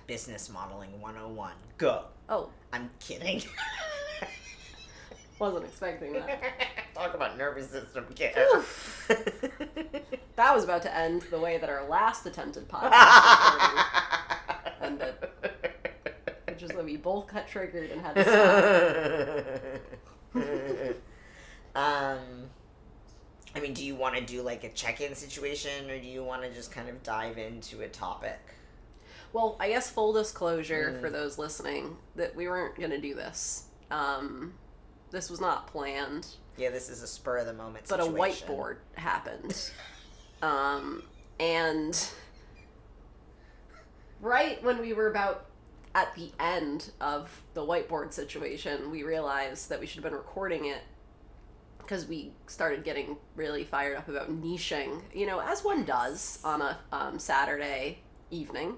business modeling 101. Go. Oh. I'm kidding. Wasn't expecting that. Talk about nervous system care. That was about to end the way that our last attempted podcast ended. Which is that we both got triggered and had to stop. I mean, do you want to do like a check-in situation, or do you want to just kind of dive into a topic? Well, I guess full disclosure for those listening, that we weren't going to do this. This was not planned. Yeah, this is a spur-of-the-moment situation. But a whiteboard happened. And right when we were about at the end of the whiteboard situation, we realized that we should have been recording it because we started getting really fired up about niching, you know, as one does on a Saturday evening.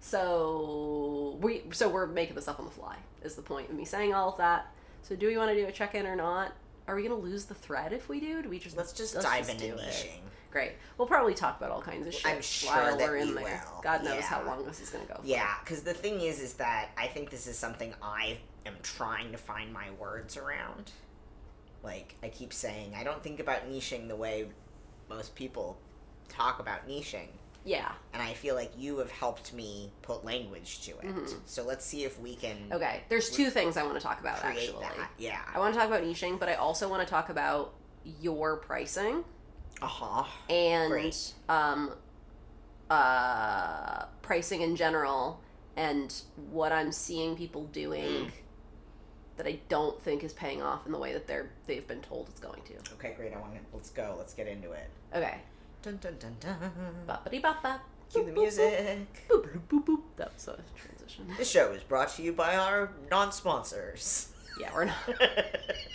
So we're making this up on the fly, is the point of me saying all of that. So do we want to do a check-in or not? Are we going to lose the thread if we do? Let's just dive into niching. Great. We'll probably talk about all kinds of shit I'm sure while that we're in we there. will. God knows how long this is going to go for. Yeah, because the thing is that I think this is something I am trying to find my words around. Like, I keep saying, I don't think about niching the way most people talk about niching. Yeah. And I feel like you have helped me put language to it. Mm-hmm. So let's see if we can... Okay, there's two things I want to talk about, actually. That. Yeah. I want to talk about niching, but I also want to talk about your pricing. Uh-huh. And Great. Pricing in general, and what I'm seeing people doing that I don't think is paying off in the way that they've been told it's going to. Okay, great. Let's go. Let's get into it. Okay. Dun dun dun dun. Ba-ba-dee-ba-ba. Cue the music. Boop, boop, boop, boop. That was a transition. This show is brought to you by our non-sponsors. Yeah, we're not.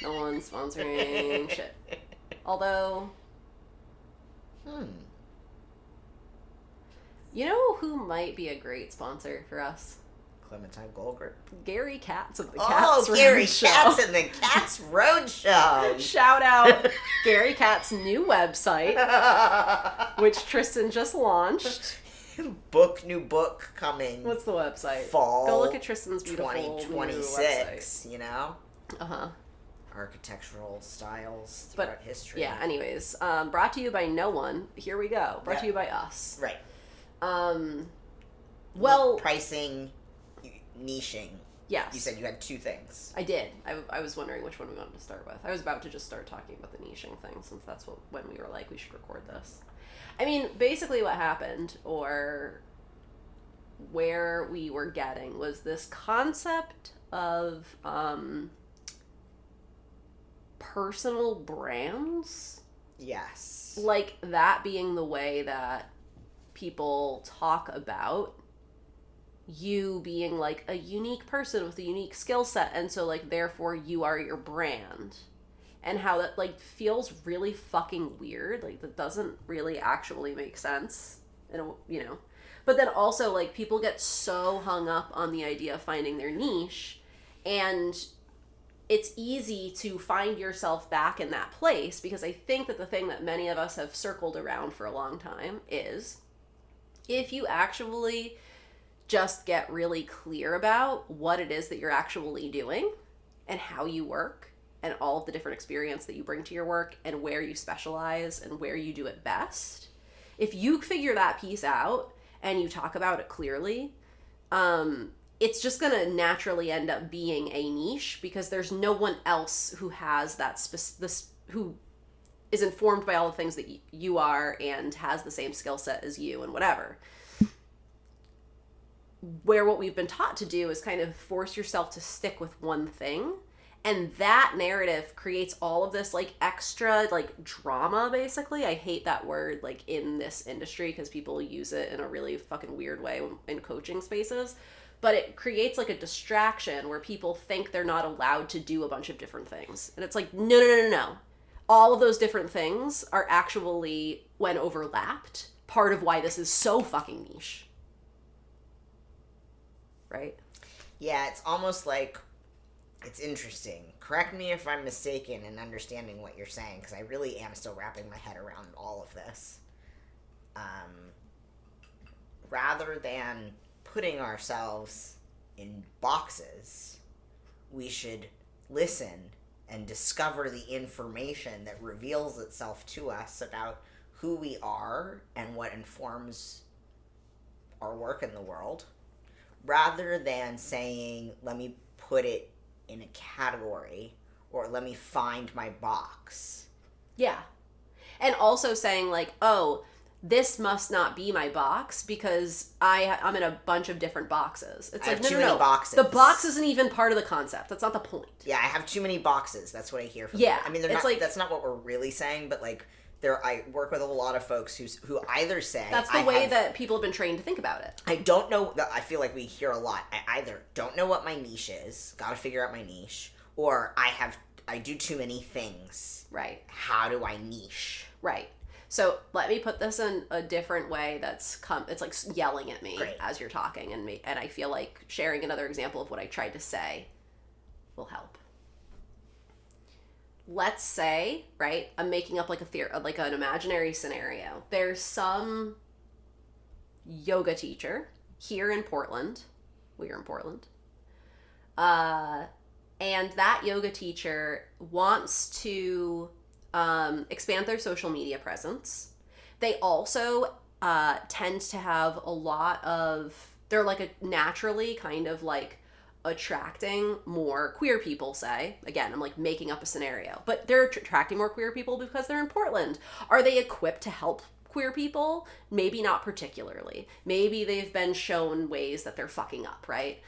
No one's sponsoring shit. Although... You know who might be a great sponsor for us? Clementine Goldberg. Gary Katz of the Katz Road Gary Show. Katz and the Katz Road Show. Shout out Gary Katz's new website, which Tristan just launched. New book coming. What's the website? Fall. Go look at Tristan's beautiful 2026, new website. You know? Uh-huh. Architectural styles throughout history. Yeah, anyways. Brought to you by no one. Here we go. Brought to you by us. Right. Well... Pricing, niching. Yes. You said you had two things. I did. I was wondering which one we wanted to start with. I was about to just start talking about the niching thing, since that's when we were like, we should record this. I mean, basically what happened, or where we were getting, was this concept of personal brands. Yes. Like, that being the way that people talk about you being, like, a unique person with a unique skill set, and so, like, therefore you are your brand. And how that, like, feels really fucking weird. Like, that doesn't really actually make sense. And, you know. But then also, like, people get so hung up on the idea of finding their niche, and it's easy to find yourself back in that place, because I think that the thing that many of us have circled around for a long time is, if you actually just get really clear about what it is that you're actually doing and how you work and all of the different experience that you bring to your work and where you specialize and where you do it best, if you figure that piece out and you talk about it clearly, it's just going to naturally end up being a niche, because there's no one else who has that who is informed by all the things that you are and has the same skill set as you and whatever. Where what we've been taught to do is kind of force yourself to stick with one thing, and that narrative creates all of this, like, extra, like, drama, basically. I hate that word, like, in this industry, because people use it in a really fucking weird way in coaching spaces. But it creates, like, a distraction where people think they're not allowed to do a bunch of different things. And it's like, no. All of those different things are actually, when overlapped, part of why this is so fucking niche. Right? Yeah, it's almost like, it's interesting. Correct me if I'm mistaken in understanding what you're saying, because I really am still wrapping my head around all of this. rather than putting ourselves in boxes, we should listen and discover the information that reveals itself to us about who we are and what informs our work in the world, rather than saying, let me put it in a category, or let me find my box. Yeah. And also saying, like, oh, this must not be my box because I'm in a bunch of different boxes. It's I like, have too no. many boxes. The box isn't even part of the concept. That's not the point. Yeah, I have too many boxes. That's what I hear from Yeah, people. I mean, that's not what we're really saying, but like, I work with a lot of folks who either say... That's the way that people have been trained to think about it. I don't know... I feel like we hear a lot. I either don't know what my niche is, gotta figure out my niche, or I do too many things. Right. How do I niche? Right. So let me put this in a different way it's like yelling at me as you're talking, and I feel like sharing another example of what I tried to say will help. Let's say, right, I'm making up like an imaginary scenario. There's some yoga teacher here in Portland. We're in Portland. And that yoga teacher wants to expand their social media presence. They also tend to have a lot of, they're like naturally kind of like attracting more queer people, say. Again, I'm like making up a scenario. But they're attracting more queer people because they're in Portland. Are they equipped to help queer people? Maybe not particularly. Maybe they've been shown ways that they're fucking up, right?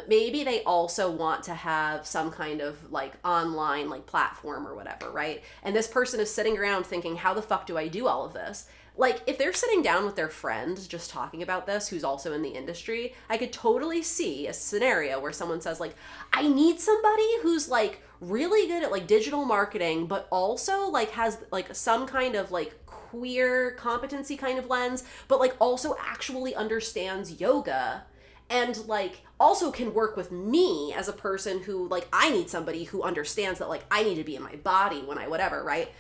Maybe they also want to have some kind of like online like platform or whatever, right? And this person is sitting around thinking, how the fuck do I do all of this? Like, if they're sitting down with their friend just talking about this, who's also in the industry, I could totally see a scenario where someone says, like, I need somebody who's, like, really good at, like, digital marketing, but also, like, has, like, some kind of, like, queer competency kind of lens, but, like, also actually understands yoga and, like, also can work with me as a person who, like, I need somebody who understands that, like, I need to be in my body when I whatever, right?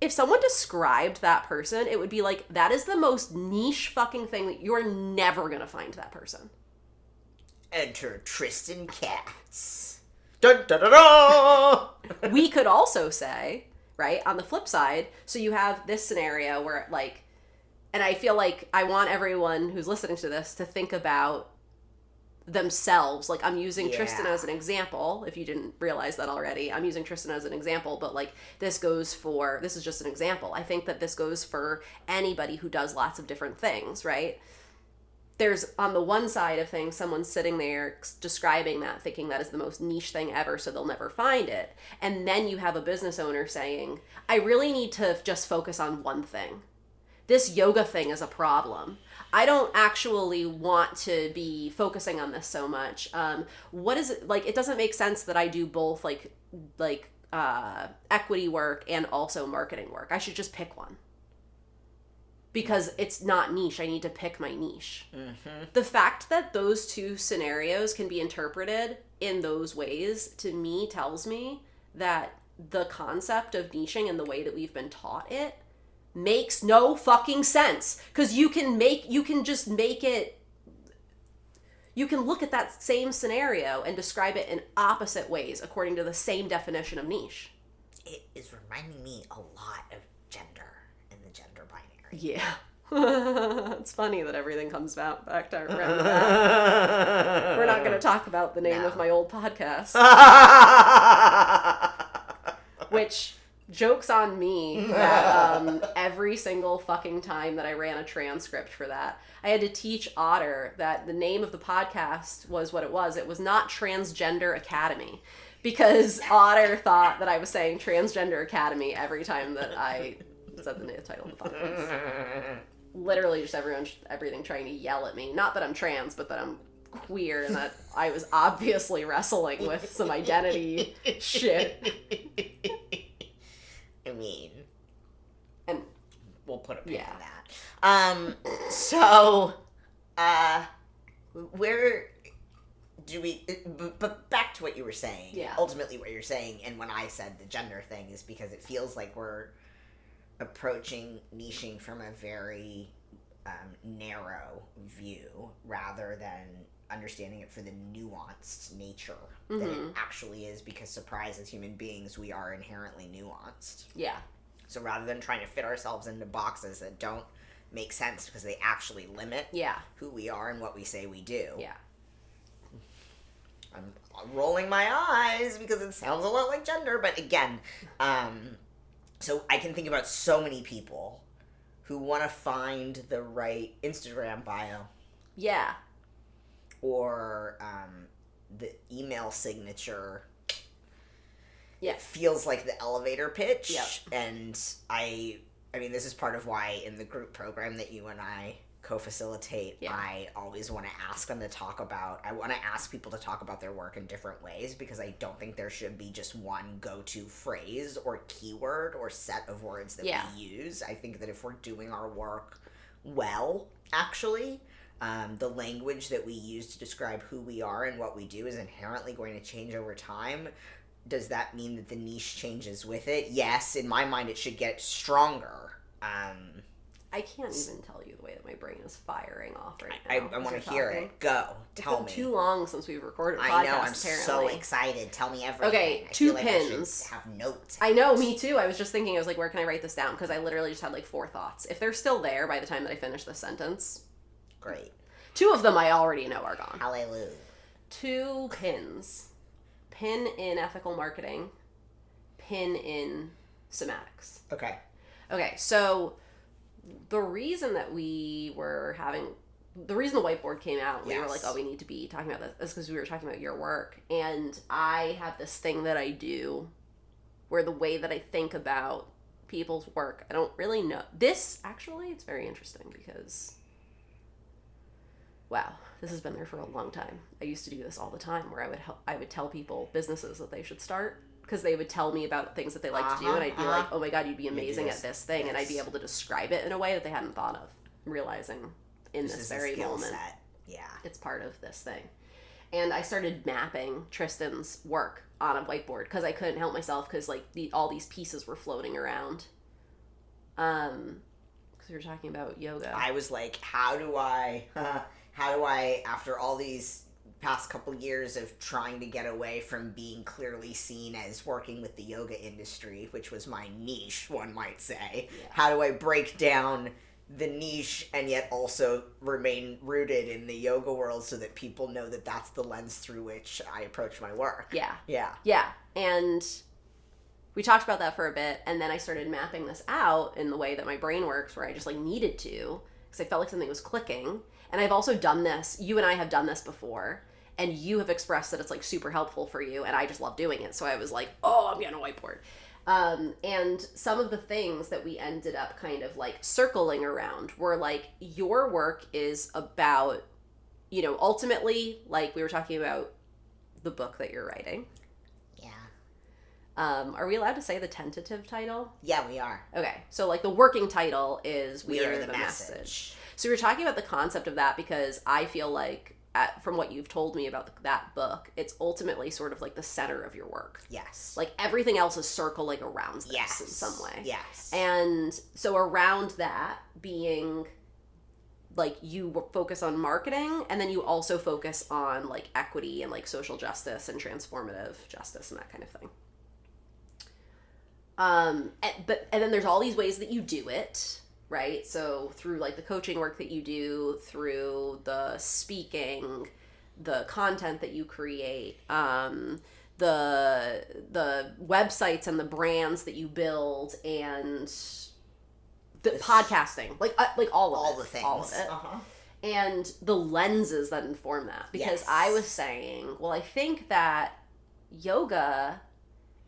If someone described that person, it would be like, that is the most niche fucking thing that you're never gonna find that person. Enter Tristan Katz. Dun, dun, dun, dun! We could also say, right, on the flip side, so you have this scenario where, like, and I feel like I want everyone who's listening to this to think about themselves. Like, I'm using Tristan as an example. If you didn't realize that already, I'm using Tristan as an example, but like this is just an example. I think that this goes for anybody who does lots of different things, right? There's, on the one side of things, someone sitting there describing that, thinking that is the most niche thing ever, so they'll never find it. And then you have a business owner saying, I really need to just focus on one thing. This yoga thing is a problem. I don't actually want to be focusing on this so much. What is it like? It doesn't make sense that I do both like equity work and also marketing work. I should just pick one because it's not niche. I need to pick my niche. Mm-hmm. The fact that those two scenarios can be interpreted in those ways, to me, tells me that the concept of niching and the way that we've been taught it makes no fucking sense, because you can look at that same scenario and describe it in opposite ways according to the same definition of niche. It is reminding me a lot of gender and the gender binary. Yeah. It's funny that everything comes back to around that. We're not going to talk about the name of my old podcast. Which, joke's on me that every single fucking time that I ran a transcript for that, I had to teach Otter that the name of the podcast was what it was. It was not Transgender Academy, because Otter thought that I was saying Transgender Academy every time that I said the title of the podcast. Literally just everything trying to yell at me. Not that I'm trans, but that I'm queer and that I was obviously wrestling with some identity shit. I mean, and we'll put a pin in that. So, where do we, but back to what you were saying. Yeah. Ultimately what you're saying, and when I said the gender thing, is because it feels like we're approaching niching from a very narrow view rather than understanding it for the nuanced nature that Mm-hmm. it actually is, because surprise, as human beings, we are inherently nuanced. Yeah. So rather than trying to fit ourselves into boxes that don't make sense because they actually limit Yeah. who we are and what we say we do. Yeah. I'm rolling my eyes because it sounds a lot like gender, but again, so I can think about so many people who want to find the right Instagram bio Yeah. or the email signature. Yeah. It feels like the elevator pitch. Yep. And I mean, this is part of why in the group program that you and I co-facilitate, Yeah. I always want to ask them to talk about, I want to ask people to talk about their work in different ways, because I don't think there should be just one go-to phrase or keyword or set of words that Yeah. we use. I think that if we're doing our work well, actually, the language that we use to describe who we are and what we do is inherently going to change over time. Does that mean that the niche changes with it? Yes, in my mind, it should get stronger. I can't even tell you the way that my brain is firing off right now. I want to hear it. Go. Tell me. It's been too long since we've recorded a podcast, I know, I'm apparently. so excited. Tell me everything. Okay, I 2 feel like pins. I should have notes. I know, me too. I was just thinking, I was like, where can I write this down? Because I literally just had like 4 thoughts. If they're still there by the time that I finish this sentence, Great. 2 of them I already know are gone. Hallelujah. 2 pins. Pin in ethical marketing. Pin in semantics. Okay. Okay, so the reason that we were having, the reason the whiteboard came out, we were Yes. like, oh, we need to be talking about this, is because we were talking about your work. And I have this thing that I do where the way that I think about people's work, I don't really know. This, actually, it's very interesting because, wow, this has been there for a long time. I used to do this all the time where I would tell people businesses that they should start, because they would tell me about things that they like to do, and I'd be like, oh my god, you'd be amazing at this thing, and I'd be able to describe it in a way that they hadn't thought of, realizing in this very moment, yeah, it's part of this thing. And I started mapping Tristan's work on a whiteboard, because I couldn't help myself, because like all these pieces were floating around. Because we were talking about yoga. I was like, how do I, after all these past couple years of trying to get away from being clearly seen as working with the yoga industry, which was my niche, one might say, how do I break down the niche and yet also remain rooted in the yoga world so that people know that that's the lens through which I approach my work? Yeah. And we talked about that for a bit, and then I started mapping this out in the way that my brain works, where I just like needed to, because I felt like something was clicking. And I've also done this, you and I have done this before, and you have expressed that it's like super helpful for you, and I just love doing it. So I was like, oh, I'm getting a whiteboard. And some of the things that we ended up kind of like circling around were like, your work is about, you know, ultimately, like we were talking about the book that you're writing. Yeah. Are we allowed to say the tentative title? Yeah, we are. Okay. So like the working title is We Are the Message. So we were talking about the concept of that because I feel like, from what you've told me about that book, it's ultimately sort of like the center of your work. Yes. Like everything else is circling around this Yes. in some way. Yes. And so around that being like you focus on marketing, and then you also focus on like equity and like social justice and transformative justice and that kind of thing. And then there's all these ways that you do it, right? So through like the coaching work that you do, through the speaking, the content that you create, the websites and the brands that you build, and the podcasting, like all of it, the things, all of it, and the lenses that inform that. Because Yes. I was saying, well, I think that yoga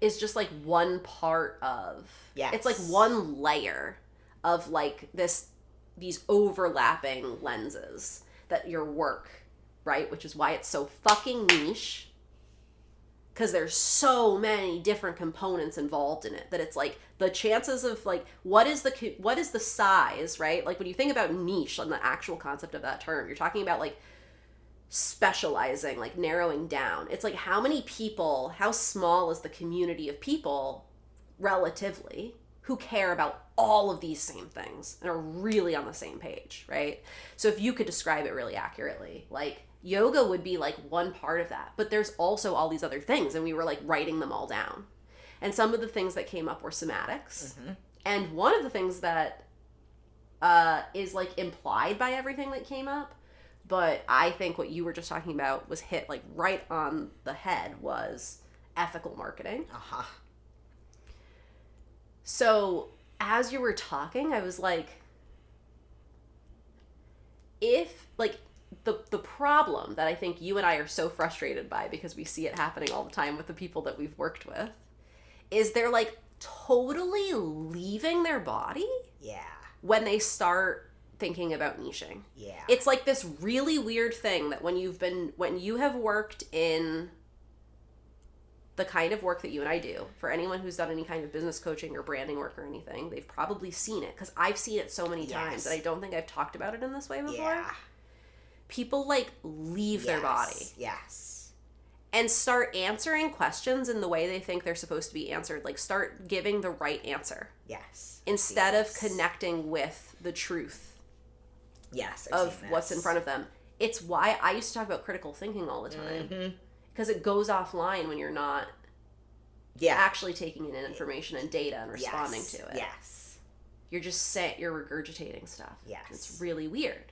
is just like one part of, Yes. it's like one layer of like these overlapping lenses that your work, right? Which is why it's so fucking niche, because there's so many different components involved in it that it's like the chances of like what is the size, right? Like when you think about niche and the actual concept of that term, you're talking about like specializing, like narrowing down. It's like how many people, how small is the community of people relatively, who care about all of these same things and are really on the same page, right? So if you could describe it really accurately, like yoga would be like one part of that, but there's also all these other things, and we were like writing them all down. And some of the things that came up were somatics. Mm-hmm. And one of the things that is like implied by everything that came up, but I think what you were just talking about was hit like right on the head, was ethical marketing. Uh-huh. So as you were talking, I was like, if like the problem that I think you and I are so frustrated by, because we see it happening all the time with the people that we've worked with, is they're like totally leaving their body. Yeah. When they start thinking about niching. Yeah. It's like this really weird thing that when you have worked in the kind of work that you and I do, for anyone who's done any kind of business coaching or branding work or anything, they've probably seen it, because I've seen it so many times that I don't think I've talked about it in this way before. Yeah. People like leave their body. Yes. And start answering questions in the way they think they're supposed to be answered. Like start giving the right answer. Yes. Instead of connecting with the truth. Yes. Of what's in front of them. It's why I used to talk about critical thinking all the time. Mm-hmm. Because it goes offline when you're not actually taking in information and data and responding to it. Yes. You're just you're regurgitating stuff. Yes. It's really weird.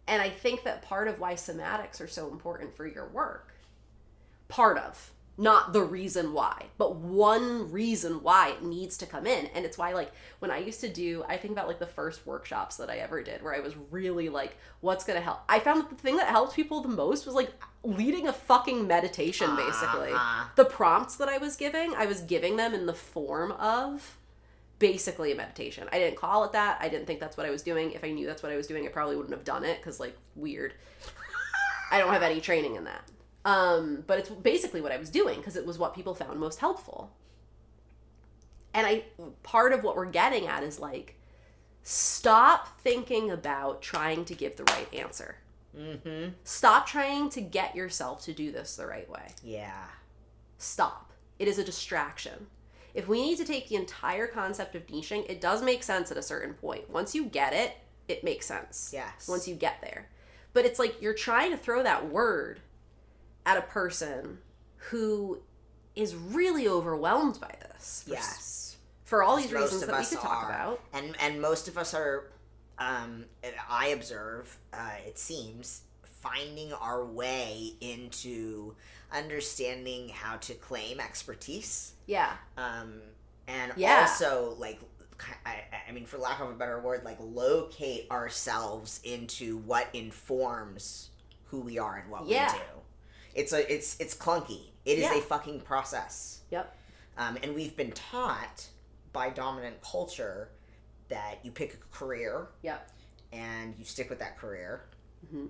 And I think that part of why somatics are so important for your work, not the reason why, but one reason why it needs to come in. And it's why, like, when I used to I think about like the first workshops that I ever did, where I was really like, what's going to help? I found that the thing that helped people the most was like leading a fucking meditation, basically. The prompts that I was giving them in the form of basically a meditation. I didn't call it that. I didn't think that's what I was doing. If I knew that's what I was doing, I probably wouldn't have done it, because like, weird. I don't have any training in that. But it's basically what I was doing, because it was what people found most helpful. And part of what we're getting at is like, stop thinking about trying to give the right answer. Mm-hmm. Stop trying to get yourself to do this the right way. Yeah. Stop. It is a distraction. If we need to take the entire concept of niching, it does make sense at a certain point. Once you get it, it makes sense. Yes. Once you get there. But it's like you're trying to throw that word at a person who is really overwhelmed by this. Yes. For all these reasons that we could talk about. And most of us are, I observe, it seems, finding our way into understanding how to claim expertise. Yeah. And also, like, I mean, for lack of a better word, like, locate ourselves into what informs who we are and what we do. It's clunky. It is a fucking process. Yep. And we've been taught by dominant culture that you pick a career. Yep. And you stick with that career. Mm-hmm.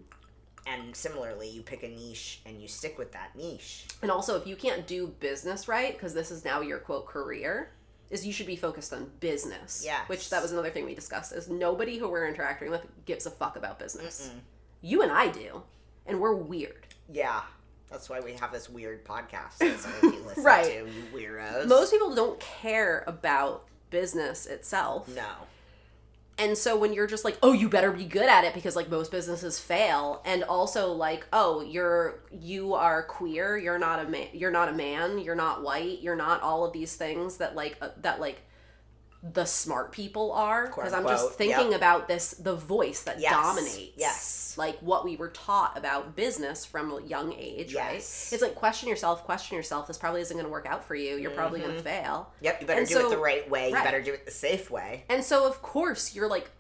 And similarly, you pick a niche and you stick with that niche. And also, if you can't do business right, because this is now your, quote, career, is you should be focused on business. Yes. Which, that was another thing we discussed, is nobody who we're interacting with gives a fuck about business. Mm-mm. You and I do. And we're weird. Yeah. That's why we have this weird podcast that some of you listen to, you weirdos. Most people don't care about business itself. No. And so when you're just like, oh, you better be good at it, because like most businesses fail, and also like, oh, you are queer, you're not a man, you're not white, you're not all of these things that the smart people are, because I'm just thinking about the voice that dominates like what we were taught about business from a young age, right? It's like, question yourself, this probably isn't going to work out for you, you're probably going to fail. Yep, you better do it the right way, you better do it the safe way. And so of course you're like,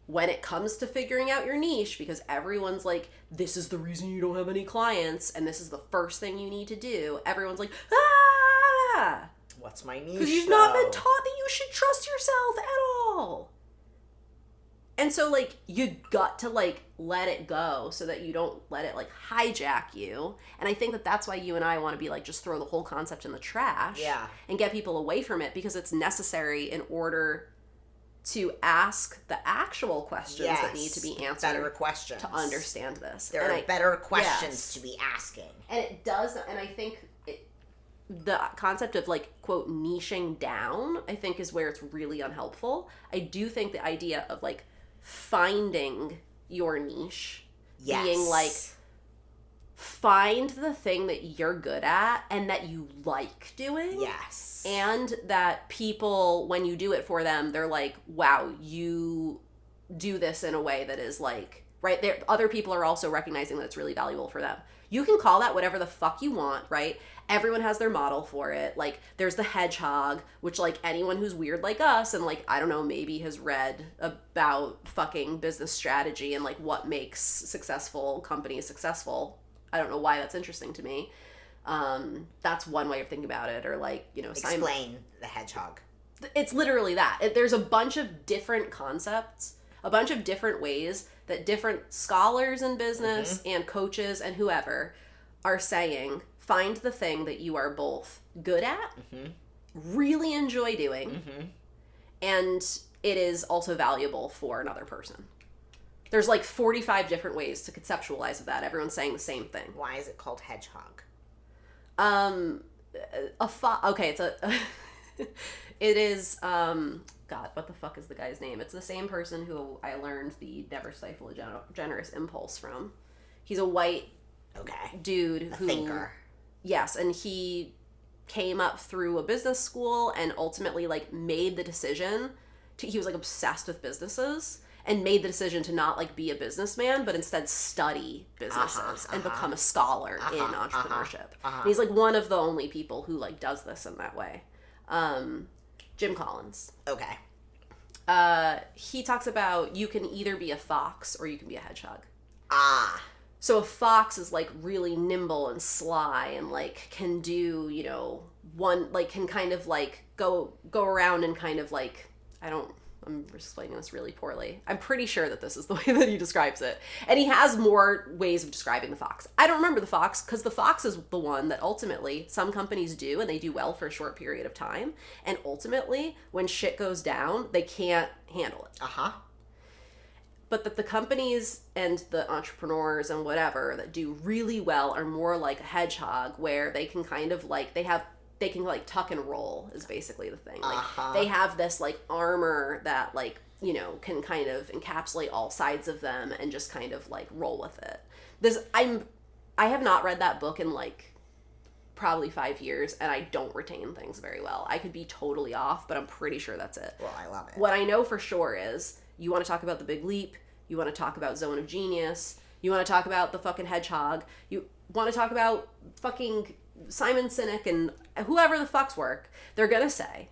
when it comes to figuring out your niche, because everyone's like, this is the reason you don't have any clients, and this is the first thing you need to do, everyone's like, ah! What's my niche? Because you've not been taught that you should trust yourself at all. And so, like, you got to, like, let it go so that you don't let it, like, hijack you. And I think that that's why you and I want to be, like, just throw the whole concept in the trash. Yeah. And get people away from it, because it's necessary in order to ask the actual questions that need to be answered. Better questions. To understand this. There are better questions to be asking. And it does, and I think the concept of like, quote, niching down, I think is where it's really unhelpful. I do think the idea of like finding your niche, being like, find the thing that you're good at and that you like doing. Yes. And that people, when you do it for them, they're like, wow, you do this in a way that is like, right there. Other people are also recognizing that it's really valuable for them. You can call that whatever the fuck you want, right? Everyone has their model for it. Like, there's the hedgehog, which, like, anyone who's weird like us and, like, I don't know, maybe has read about fucking business strategy and, like, what makes successful companies successful. I don't know why that's interesting to me. That's one way of thinking about it. Or, like, you know, explain the hedgehog. It's literally that. There's a bunch of different concepts, a bunch of different ways that different scholars in business and coaches and whoever are saying, find the thing that you are both good at, really enjoy doing, and it is also valuable for another person. There's like 45 different ways to conceptualize of that. Everyone's saying the same thing. Why is it called hedgehog? Okay, it's a... It is, God, what the fuck is the guy's name? It's the same person who I learned the Never Stifle a Generous Impulse from. He's a white dude who... thinker. Yes, and he came up through a business school and ultimately, like, made the decision to... He was, like, obsessed with businesses and made the decision to not, like, be a businessman, but instead study businesses and become a scholar in entrepreneurship. And he's, like, one of the only people who, like, does this in that way. Jim Collins. Okay. He talks about you can either be a fox or you can be a hedgehog. Ah. So a fox is like really nimble and sly and like can do, you know, can kind of like go around and kind of like, I'm explaining this really poorly. I'm pretty sure that this is the way that he describes it. And he has more ways of describing the fox. I don't remember the fox because the fox is the one that ultimately some companies do and they do well for a short period of time. And ultimately, when shit goes down, they can't handle it. But that the companies and the entrepreneurs and whatever that do really well are more like a hedgehog where they can kind of like, they can like tuck and roll is basically the thing. Like they have this like armor that like, you know, can kind of encapsulate all sides of them and just kind of like roll with it. I have not read that book in like probably 5 years and I don't retain things very well. I could be totally off, but I'm pretty sure that's it. Well, I love it. What I know for sure is you want to talk about the big leap, you want to talk about zone of genius, you want to talk about the fucking hedgehog, you want to talk about fucking Simon Sinek and whoever the fuck's work, they're gonna say,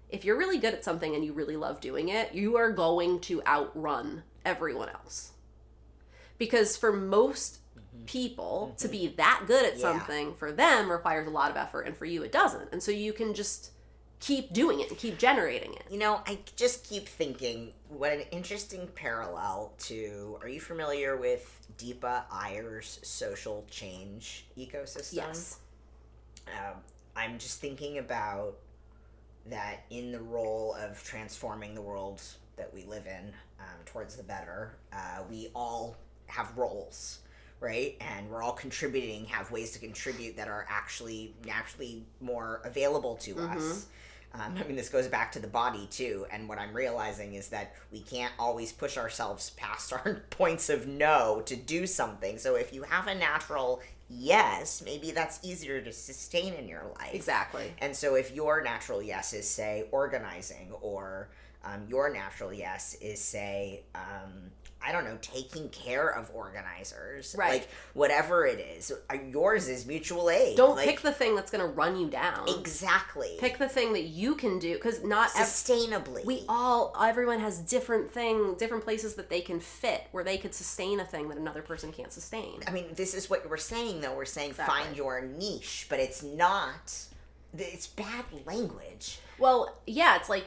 if you're really good at something and you really love doing it, you are going to outrun everyone else. Because for most people, to be that good at something, for them, requires a lot of effort, and for you, it doesn't. And so you can just keep doing it and keep generating it. You know, I just keep thinking, what an interesting parallel to, are you familiar with Deepa Iyer's social change ecosystem? Yes. I'm just thinking about that in the role of transforming the world that we live in towards the better. We all have roles, right? And we're all contributing, have ways to contribute that are actually naturally more available to us. I mean, this goes back to the body, too, and what I'm realizing is that we can't always push ourselves past our points of no to do something. So if you have a natural yes, maybe that's easier to sustain in your life. Exactly. And so if your natural yes is, say, organizing, or your natural yes is, say, I don't know, taking care of organizers. Right. Like, whatever it is. Yours is mutual aid. Don't pick the thing that's going to run you down. Exactly. Pick the thing that you can do, because not... Sustainably. Everyone has different places that they can fit, where they could sustain a thing that another person can't sustain. I mean, this is what we're saying, though. We're saying find your niche, but it's not... It's bad language. Well, yeah, it's like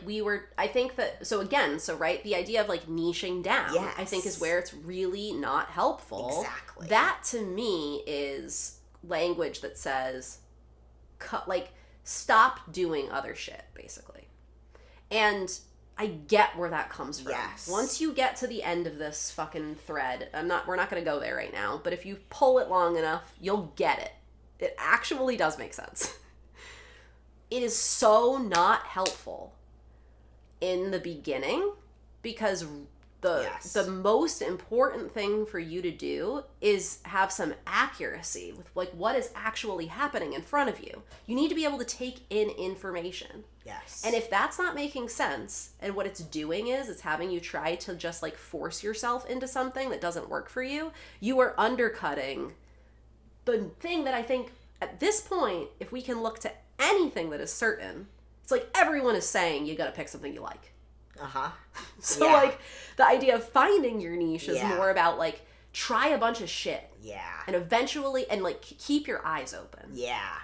I think that, right, the idea of like niching down, I think is where it's really not helpful. Exactly. That to me is language that says, stop doing other shit, basically. And I get where that comes from. Yes. Once you get to the end of this fucking thread, we're not going to go there right now, but if you pull it long enough, you'll get it. It actually does make sense. it is so not helpful in the beginning, because the most important thing for you to do is have some accuracy with like what is actually happening in front of you. You need to be able to take in information. Yes. And if that's not making sense, and what it's doing is it's having you try to just like force yourself into something that doesn't work for you, you are undercutting the thing that I think at this point, if we can look to anything that is certain, it's like everyone is saying you got to pick something you like. Uh-huh. So like the idea of finding your niche is more about like try a bunch of shit. Yeah. And eventually, and like keep your eyes open. Yeah.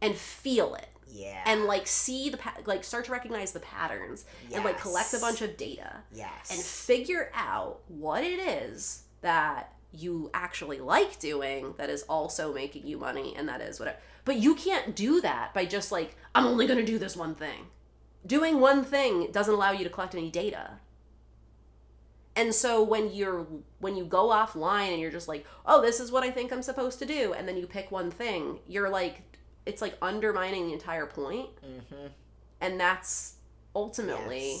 And feel it. Yeah. And like see like start to recognize the patterns and like collect a bunch of data. Yes. And figure out what it is that you actually like doing that is also making you money, and that is whatever. But you can't do that by just like, I'm only going to do this one thing. Doing one thing doesn't allow you to collect any data. And so when you go offline and you're just like, oh, this is what I think I'm supposed to do, and then you pick one thing, you're like, it's like undermining the entire point. Mm-hmm. And that's ultimately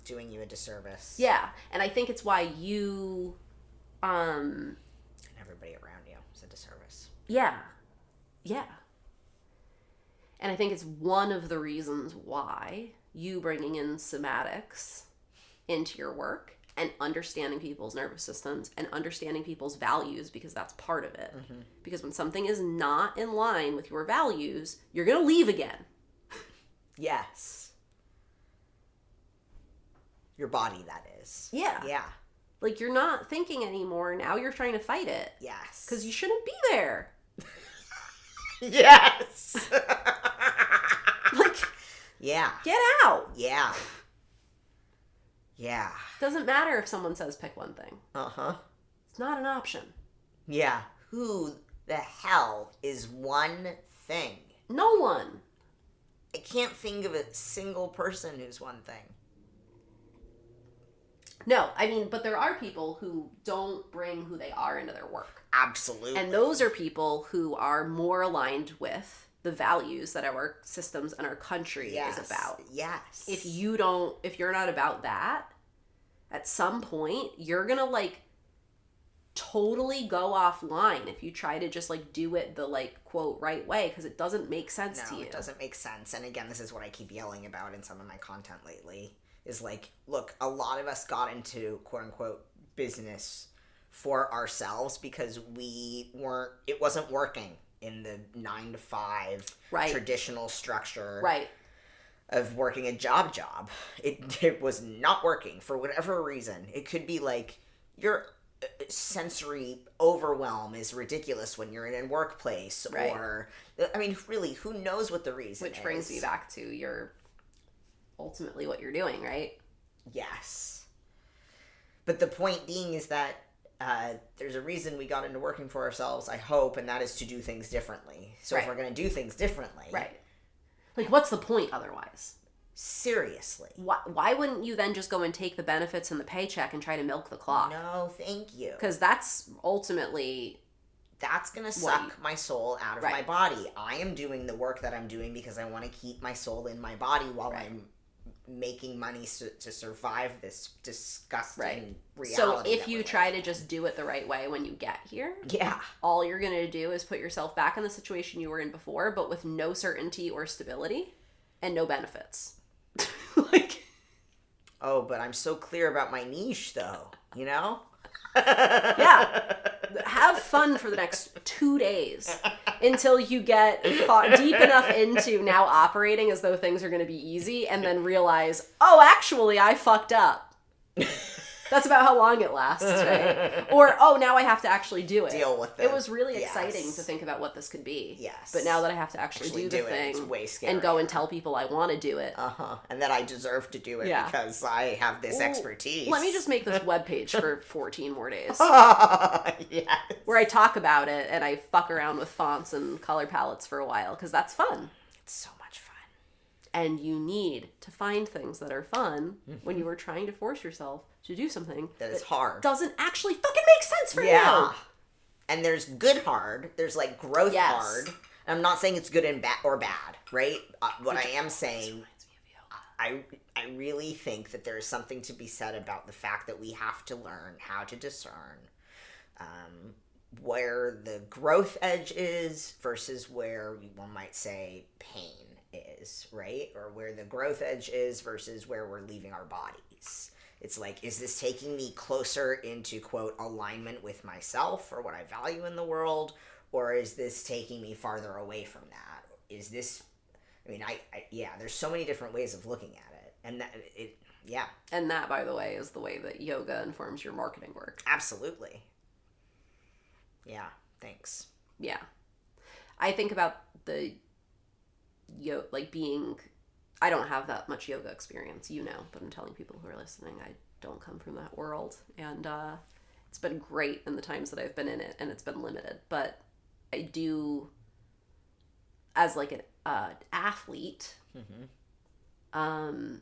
doing you a disservice. Yeah. And I think it's why you and everybody around you is a disservice. Yeah. Yeah. And I think it's one of the reasons why you bringing in somatics into your work and understanding people's nervous systems and understanding people's values, because that's part of it. Mm-hmm. Because when something is not in line with your values, you're going to leave again. Yes. Your body, that is. Yeah. Yeah. Like, you're not thinking anymore. Now you're trying to fight it. Yes. Because you shouldn't be there. Yes. Like, yeah. Get out. Yeah. Yeah. Doesn't matter if someone says pick one thing. Uh-huh. It's not an option. Yeah. Who the hell is one thing? No one. I can't think of a single person who's one thing. No, I mean, but there are people who don't bring who they are into their work. Absolutely. And those are people who are more aligned with the values that our systems and our country is about. Yes. If you're not about that, at some point, you're going to like totally go offline if you try to just like do it the like quote right way, because it doesn't make sense to you. No, it doesn't make sense. And again, this is what I keep yelling about in some of my content lately. Is like, look, a lot of us got into quote-unquote business for ourselves because it wasn't working in the 9-to-5 traditional structure of working a job. It was not working for whatever reason. It could be like your sensory overwhelm is ridiculous when you're in a workplace, or, I mean, really, who knows what the reason is. Which brings me back to your... ultimately what you're doing, right? Yes. But the point being is that there's a reason we got into working for ourselves, I hope, and that is to do things differently. So if we're going to do things differently... Right. Like, what's the point otherwise? Seriously. Why wouldn't you then just go and take the benefits and the paycheck and try to milk the clock? No, thank you. Because that's ultimately... That's going to suck my soul out of my body. I am doing the work that I'm doing because I want to keep my soul in my body while I'm making money to survive this disgusting reality. So if you try to just do it the right way when you get here, all you're going to do is put yourself back in the situation you were in before, but with no certainty or stability and no benefits. Oh, but I'm so clear about my niche, though, you know? Yeah. Have fun for the next 2 days until you get deep enough into now operating as though things are going to be easy, and then realize, oh, actually, I fucked up. That's about how long it lasts, right? Or, oh, now I have to actually do it. Deal with it. It was really exciting to think about what this could be. Yes. But now that I have to actually do the thing it's way scarier. And go and tell people I want to do it. And that I deserve to do it because I have this expertise. Let me just make this webpage for 14 more days. Yes. Where I talk about it and I fuck around with fonts and color palettes for a while, because that's fun. It's so much fun. And you need to find things that are fun when you are trying to force yourself to do something that is hard. Doesn't actually fucking make sense for you. And there's good hard. There's like growth hard. I'm not saying it's good and bad, right? What I am saying, I really think that there is something to be said about the fact that we have to learn how to discern where the growth edge is versus where one might say pain is, right? Or where the growth edge is versus where we're leaving our bodies. It's like, is this taking me closer into, quote, alignment with myself or what I value in the world? Or is this taking me farther away from that? Is this, I mean, yeah, there's so many different ways of looking at it. And yeah. And that, by the way, is the way that yoga informs your marketing work. Absolutely. Yeah, thanks. Yeah. I think about I don't have that much yoga experience, but I'm telling people who are listening, I don't come from that world. And it's been great in the times that I've been in it, and it's been limited. But I do, as like an athlete, who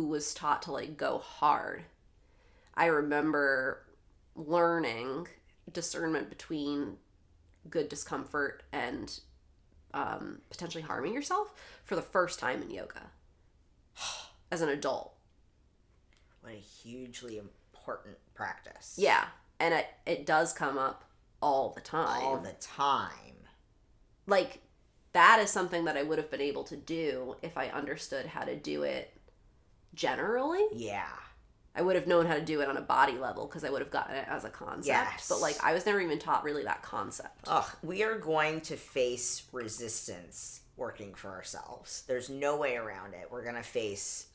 was taught to like go hard, I remember learning discernment between good discomfort and potentially harming yourself for the first time in yoga as an adult. What a hugely important practice. Yeah, and it does come up all the time. All the time. Like, that is something that I would have been able to do if I understood how to do it generally. Yeah. I would have known how to do it on a body level because I would have gotten it as a concept. Yes. But, like, I was never even taught really that concept. We are going to face resistance working for ourselves. There's no way around it. We're going to face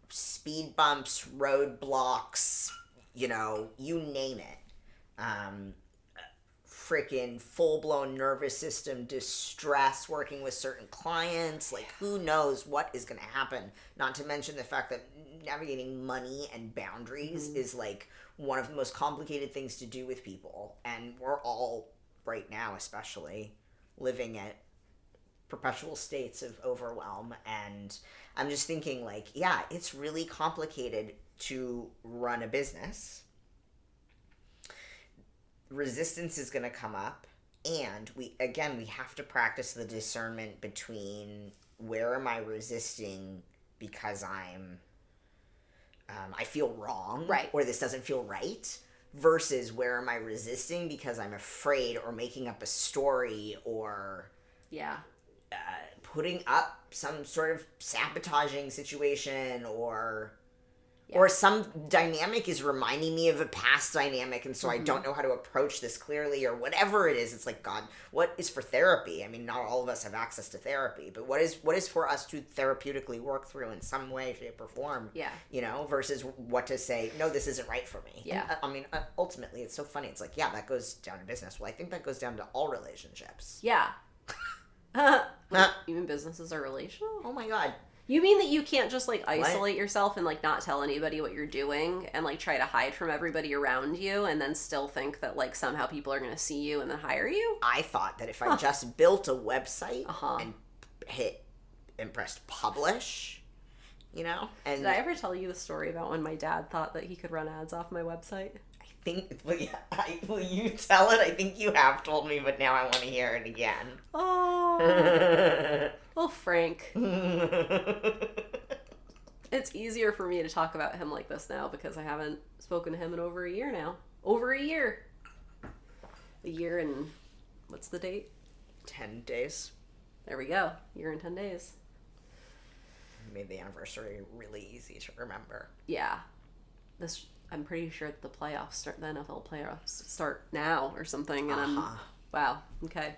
speed bumps, roadblocks, you name it. Freaking full-blown nervous system distress working with certain clients. Like, who knows what is going to happen? Not to mention the fact that navigating money and boundaries is like one of the most complicated things to do with people. And we're all, right now especially, living at perpetual states of overwhelm. And I'm just thinking, like, yeah, it's really complicated to run a business. Resistance is going to come up, and we have to practice the discernment between where am I resisting because I feel wrong, right, or this doesn't feel right, versus where am I resisting because I'm afraid or making up a story or putting up some sort of sabotaging situation or some dynamic is reminding me of a past dynamic, and so I don't know how to approach this clearly, or whatever it is. It's like, God, what is for therapy? I mean, not all of us have access to therapy, but what is for us to therapeutically work through in some way, shape, or form? Yeah. Versus what to say, no, this isn't right for me. Yeah. And, I mean, ultimately, it's so funny. It's like, yeah, that goes down to business. Well, I think that goes down to all relationships. Yeah. Even businesses are relational? Oh my God. You mean that you can't just, like, isolate yourself and, like, not tell anybody what you're doing and, like, try to hide from everybody around you and then still think that, like, somehow people are going to see you and then hire you? I thought that if I just built a website and pressed publish, and... Did I ever tell you the story about when my dad thought that he could run ads off my website? Will you tell it? I think you have told me, but now I want to hear it again. Oh. Well, Frank. It's easier for me to talk about him like this now because I haven't spoken to him in over a year now. Over a year. A year and... what's the date? 10 days. There we go. Year and 10 days. Made the anniversary really easy to remember. Yeah. I'm pretty sure that the NFL playoffs start now or something. And wow. Okay.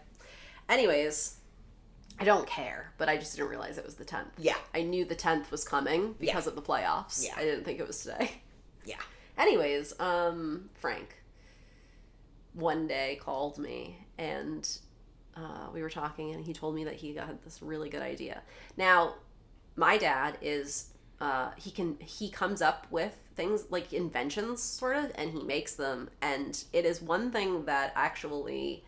Anyways, I don't care, but I just didn't realize it was the 10th. Yeah. I knew the 10th was coming because of the playoffs. Yeah. I didn't think it was today. Yeah. Anyways, Frank one day called me and we were talking and he told me that he got this really good idea. Now, my dad is... he comes up with things like inventions sort of, and he makes them, and it is one thing that actually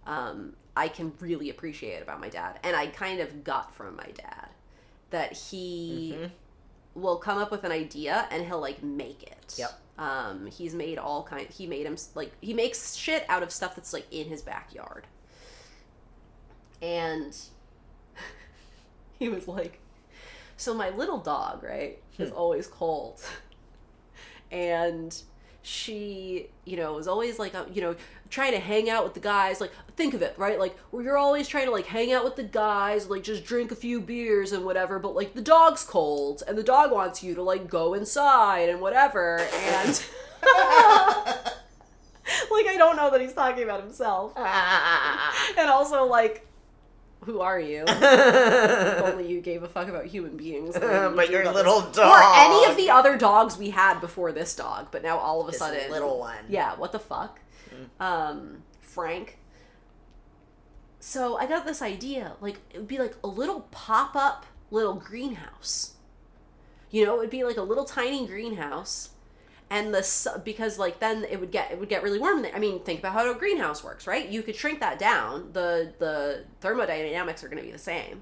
I can really appreciate about my dad, and I kind of got from my dad that he will come up with an idea and he'll like make it. Yep. He's made he makes shit out of stuff that's like in his backyard. And he was like, so my little dog, right, is always cold. And she, was always like, trying to hang out with the guys. Like, think of it, right? Like, where you're always trying to, like, hang out with the guys, like, just drink a few beers and whatever. But, like, the dog's cold, and the dog wants you to, like, go inside and whatever. And, like, I don't know that he's talking about himself. And also, like, who are you? If only you gave a fuck about human beings. But your little dog. Or any of the other dogs we had before this dog, but now all of a sudden... This little one. Yeah, what the fuck? Frank. So I got this idea, like, it would be like a little pop-up little greenhouse. It would be like a little tiny greenhouse. And because like then it would get really warm there. I mean, think about how a greenhouse works, right? You could shrink that down. The thermodynamics are going to be the same.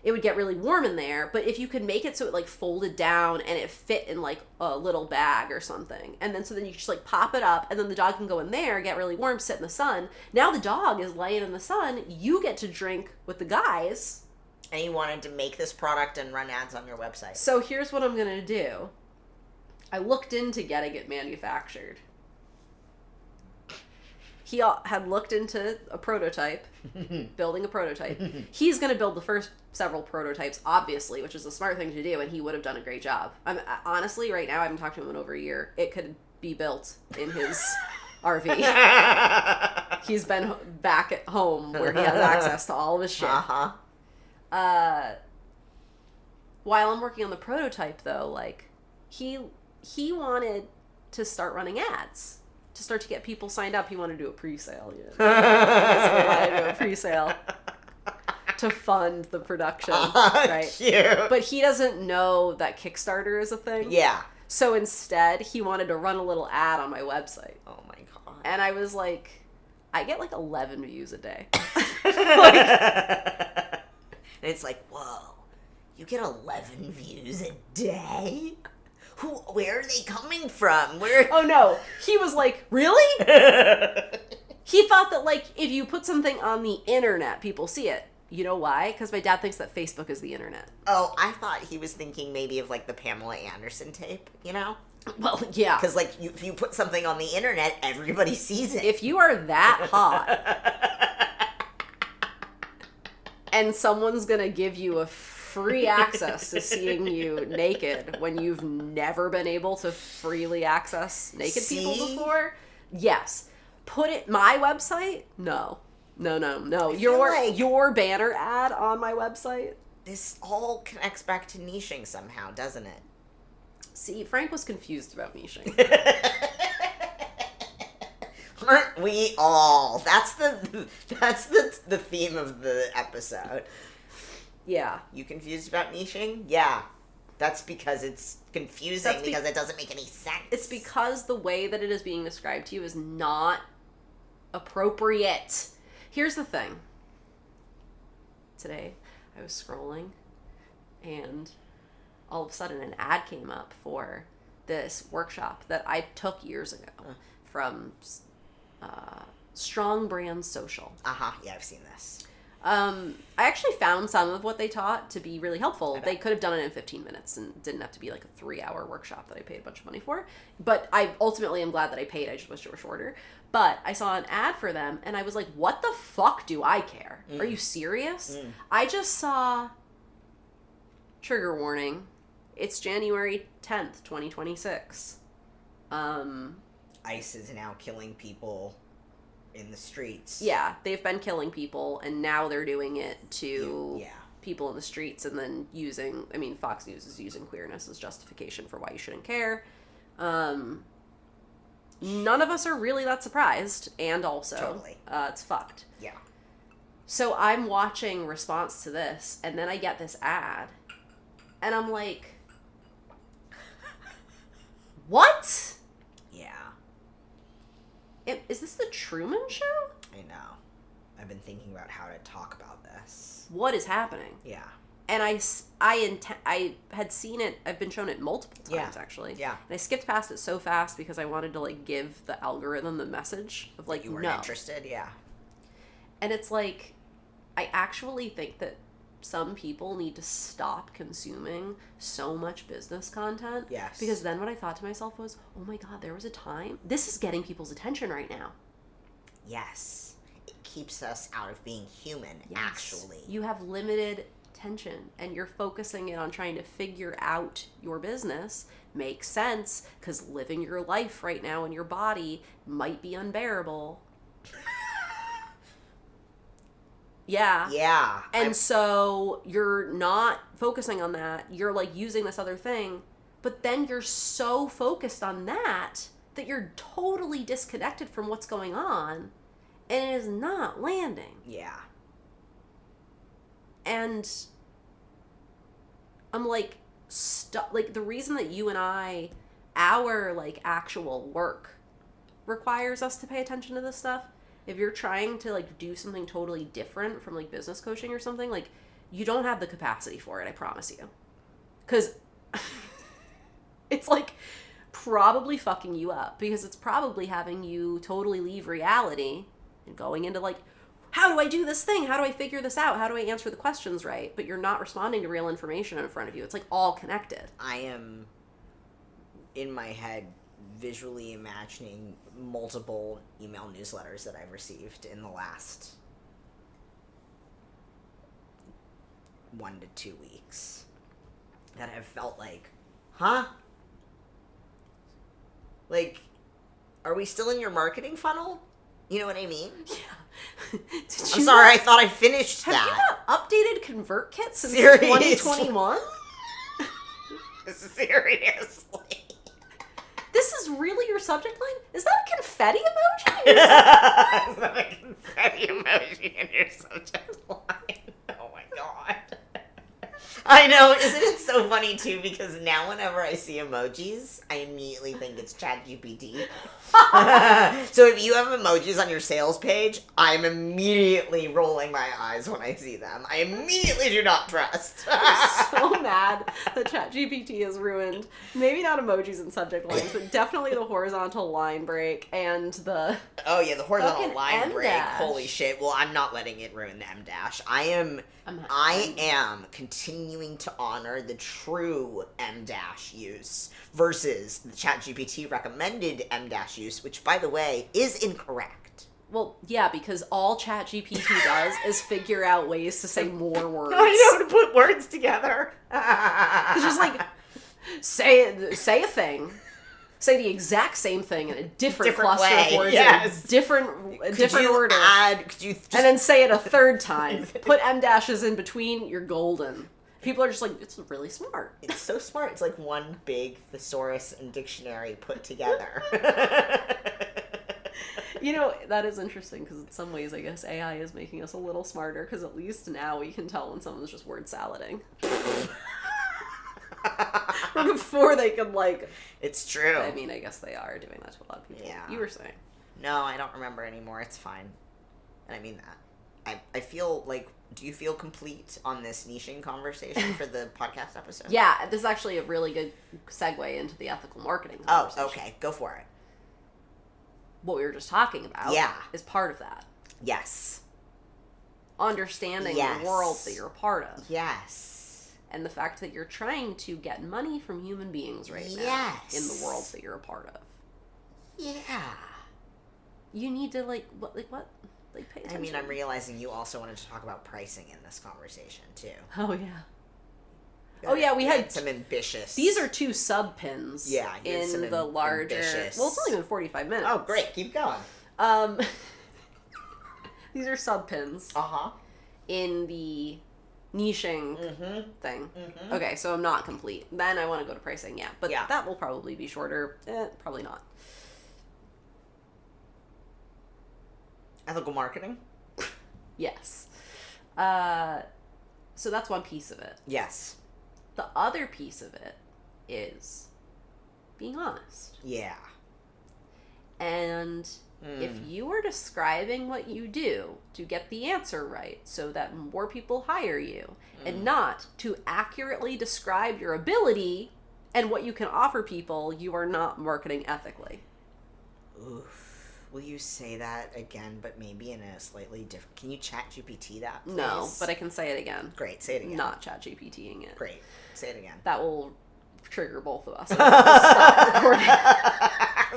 It would get really warm in there, but if you could make it so it like folded down and it fit in like a little bag or something, and then so then you just like pop it up, and then the dog can go in there, get really warm, sit in the sun. Now the dog is laying in the sun. You get to drink with the guys. And you wanted to make this product and run ads on your website. So here's what I'm going to do. I looked into getting it manufactured. He had looked into a prototype, building a prototype. He's going to build the first several prototypes, obviously, which is a smart thing to do, and he would have done a great job. Honestly, right now, I haven't talked to him in over a year. It could be built in his RV. He's been back at home where he has access to all of his shit. While I'm working on the prototype, though, like, he wanted to start running ads. To start to get people signed up. He wanted to do a pre-sale. So he wanted to do a pre-sale to fund the production. Right? Cute. But he doesn't know that Kickstarter is a thing. Yeah. So instead, he wanted to run a little ad on my website. Oh my god. And I was like, I get like 11 views a day. And it's like, whoa, you get 11 views a day? Where are they coming from? Oh no, he was like, really? He thought that like, if you put something on the internet, people see it. You know why? Because my dad thinks that Facebook is the internet. Oh, I thought he was thinking maybe of like the Pamela Anderson tape, Well, yeah. Because like, if you put something on the internet, everybody sees it. If you are that hot and someone's gonna give you a free access to seeing you naked when you've never been able to freely access naked people before, yes. Put it my website? No. Your banner ad on my website? This all connects back to niching somehow, doesn't it? See, Frank was confused about niching. Aren't we all? That's the theme of the episode. Yeah. You confused about niching? Yeah. That's because it's confusing because it doesn't make any sense. It's because the way that it is being described to you is not appropriate. Here's the thing. Today, I was scrolling, and all of a sudden an ad came up for this workshop that I took years ago from Strong Brand Social. Yeah, I've seen this. I actually found some of what they taught to be really helpful. They could have done it in 15 minutes and didn't have to be like a 3-hour workshop that I paid a bunch of money for. But I ultimately am glad that I paid. I just wish it were shorter. But I saw an ad for them and I was like, what the fuck do I care? Are you serious? I just saw, trigger warning, it's January 10th, 2026. ICE is now killing people in the streets. Yeah, they've been killing people, and now they're doing it to people in the streets, and then Fox News is using queerness as justification for why you shouldn't care. None of us are really that surprised, and also, totally. It's fucked. Yeah. So I'm watching response to this, and then I get this ad, and I'm like, what? Yeah. Is this the Truman Show? I know. I've been thinking about how to talk about this. What is happening? Yeah. And I had seen it, I've been shown it multiple times, actually. Yeah. And I skipped past it so fast because I wanted to, like, give the algorithm the message of, like, you weren't interested, yeah. And it's like, I actually think that some people need to stop consuming so much business content. Yes. Because then what I thought to myself was, oh my God, there was a time. This is getting people's attention right now. Yes. It keeps us out of being human, Yes. actually. You have limited attention and you're focusing it on trying to figure out your business. Makes sense, because living your life right now in your body might be unbearable. Yeah. Yeah. And so you're not focusing on that. You're like using this other thing, but then you're so focused on that you're totally disconnected from what's going on, and it is not landing. Yeah. And I'm like, like the reason that you and I, our like actual work requires us to pay attention to this stuff. If you're trying to like do something totally different from like business coaching or something, like you don't have the capacity for it, I promise you. Because it's like probably fucking you up, because it's probably having you totally leave reality and going into like, how do I do this thing? How do I figure this out? How do I answer the questions right? But you're not responding to real information in front of you. It's like all connected. I am in my head visually imagining multiple email newsletters that I've received in the last 1 to 2 weeks that have felt like, huh? Like, are we still in your marketing funnel? You know what I mean? Yeah. I'm sorry, I thought I finished Have that. you not updated ConvertKit since Seriously? 2021? Seriously. This is really your subject line? Is that a confetti emoji? Is that a confetti emoji in your subject line? Oh my god. I know, isn't it so funny too, because now whenever I see emojis, I immediately think it's ChatGPT. So if you have emojis on your sales page, I'm immediately rolling my eyes when I see them. I immediately do not trust. I'm so mad that ChatGPT has ruined, maybe not emojis and subject lines, but definitely the horizontal line break and the... Oh yeah, the horizontal fucking line break. M-dash. Holy shit. Well, I'm not letting it ruin the M-dash. I am continuing to honor the true M-dash use versus the ChatGPT recommended M-dash use, which, by the way, is incorrect. Well, yeah, because all ChatGPT does is figure out ways to say more words. I know, to put words together. It's just like, say a thing. Say the exact same thing in a different cluster way, of words, yes. in different order. Could you just... And then say it a third time. Put M dashes in between, you're golden. People are just like, it's really smart. It's so smart. It's like one big thesaurus and dictionary put together. You know, that is interesting, because in some ways, I guess AI is making us a little smarter, because at least now we can tell when someone's just word salading. Or before they could, like... It's true. I mean, I guess they are doing that to a lot of people. Yeah. You were saying. No, I don't remember anymore. It's fine. And I mean that. I feel like... Do you feel complete on this niching conversation for the podcast episode? Yeah, this is actually a really good segue into the ethical marketing Oh, conversation. okay. Go for it. What we were just talking about is part of that. Yes. Understanding Yes. the world that you're a part of. Yes. And the fact that you're trying to get money from human beings right now Yes. in the world that you're a part of. Yeah. You need to, like, what? Like, pay attention. I mean, I'm realizing you also wanted to talk about pricing in this conversation, too. Oh, yeah. Oh, yeah, we had some ambitious... These are 2 sub pins in the larger... ambitious... Well, it's only been 45 minutes. Oh, great. Keep going. These are sub pins. Uh-huh. In the niching thing. Mm-hmm. Okay, so I'm not complete. Then I want to go to pricing, yeah. But that will probably be shorter. Probably not. Ethical marketing? Yes. So that's one piece of it. Yes. The other piece of it is being honest. Yeah. And if you are describing what you do to get the answer right so that more people hire you, and not to accurately describe your ability and what you can offer people, you are not marketing ethically. Oof. Will you say that again, but maybe in a slightly different... Can you chat GPT that, please? No, but I can say it again. Great, say it again. Not chat GPTing it. Great, say it again. That will trigger both of us. Stop recording.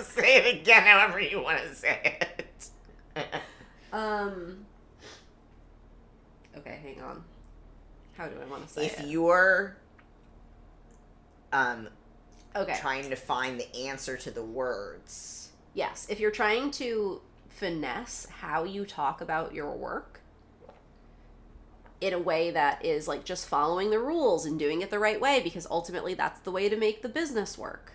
Say it again however you want to say it. Okay, hang on. How do I want to say it? If you're okay. trying to find the answer to the words. Yes, if you're trying to finesse how you talk about your work in a way that is like just following the rules and doing it the right way, because ultimately that's the way to make the business work.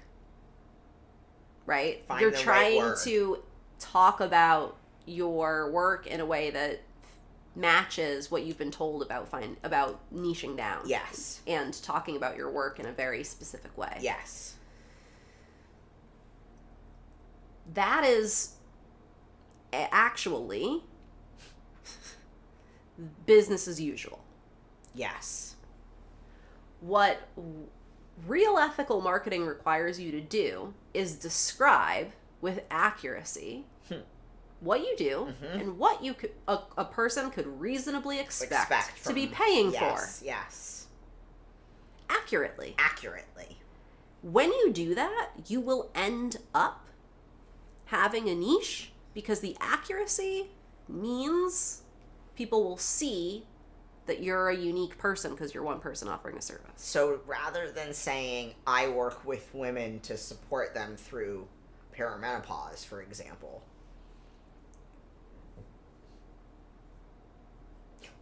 Right? You're trying to talk about your work in a way that matches what you've been told about niching down. Yes. And talking about your work in a very specific way. Yes. That is actually business as usual. Yes. What real ethical marketing requires you to do is describe with accuracy what you do and what you could, a person could reasonably expect to be paying for. Yes. Accurately. When you do that, you will end up having a niche because the accuracy means people will see that you're a unique person because you're one person offering a service. So rather than saying, I work with women to support them through perimenopause, for example,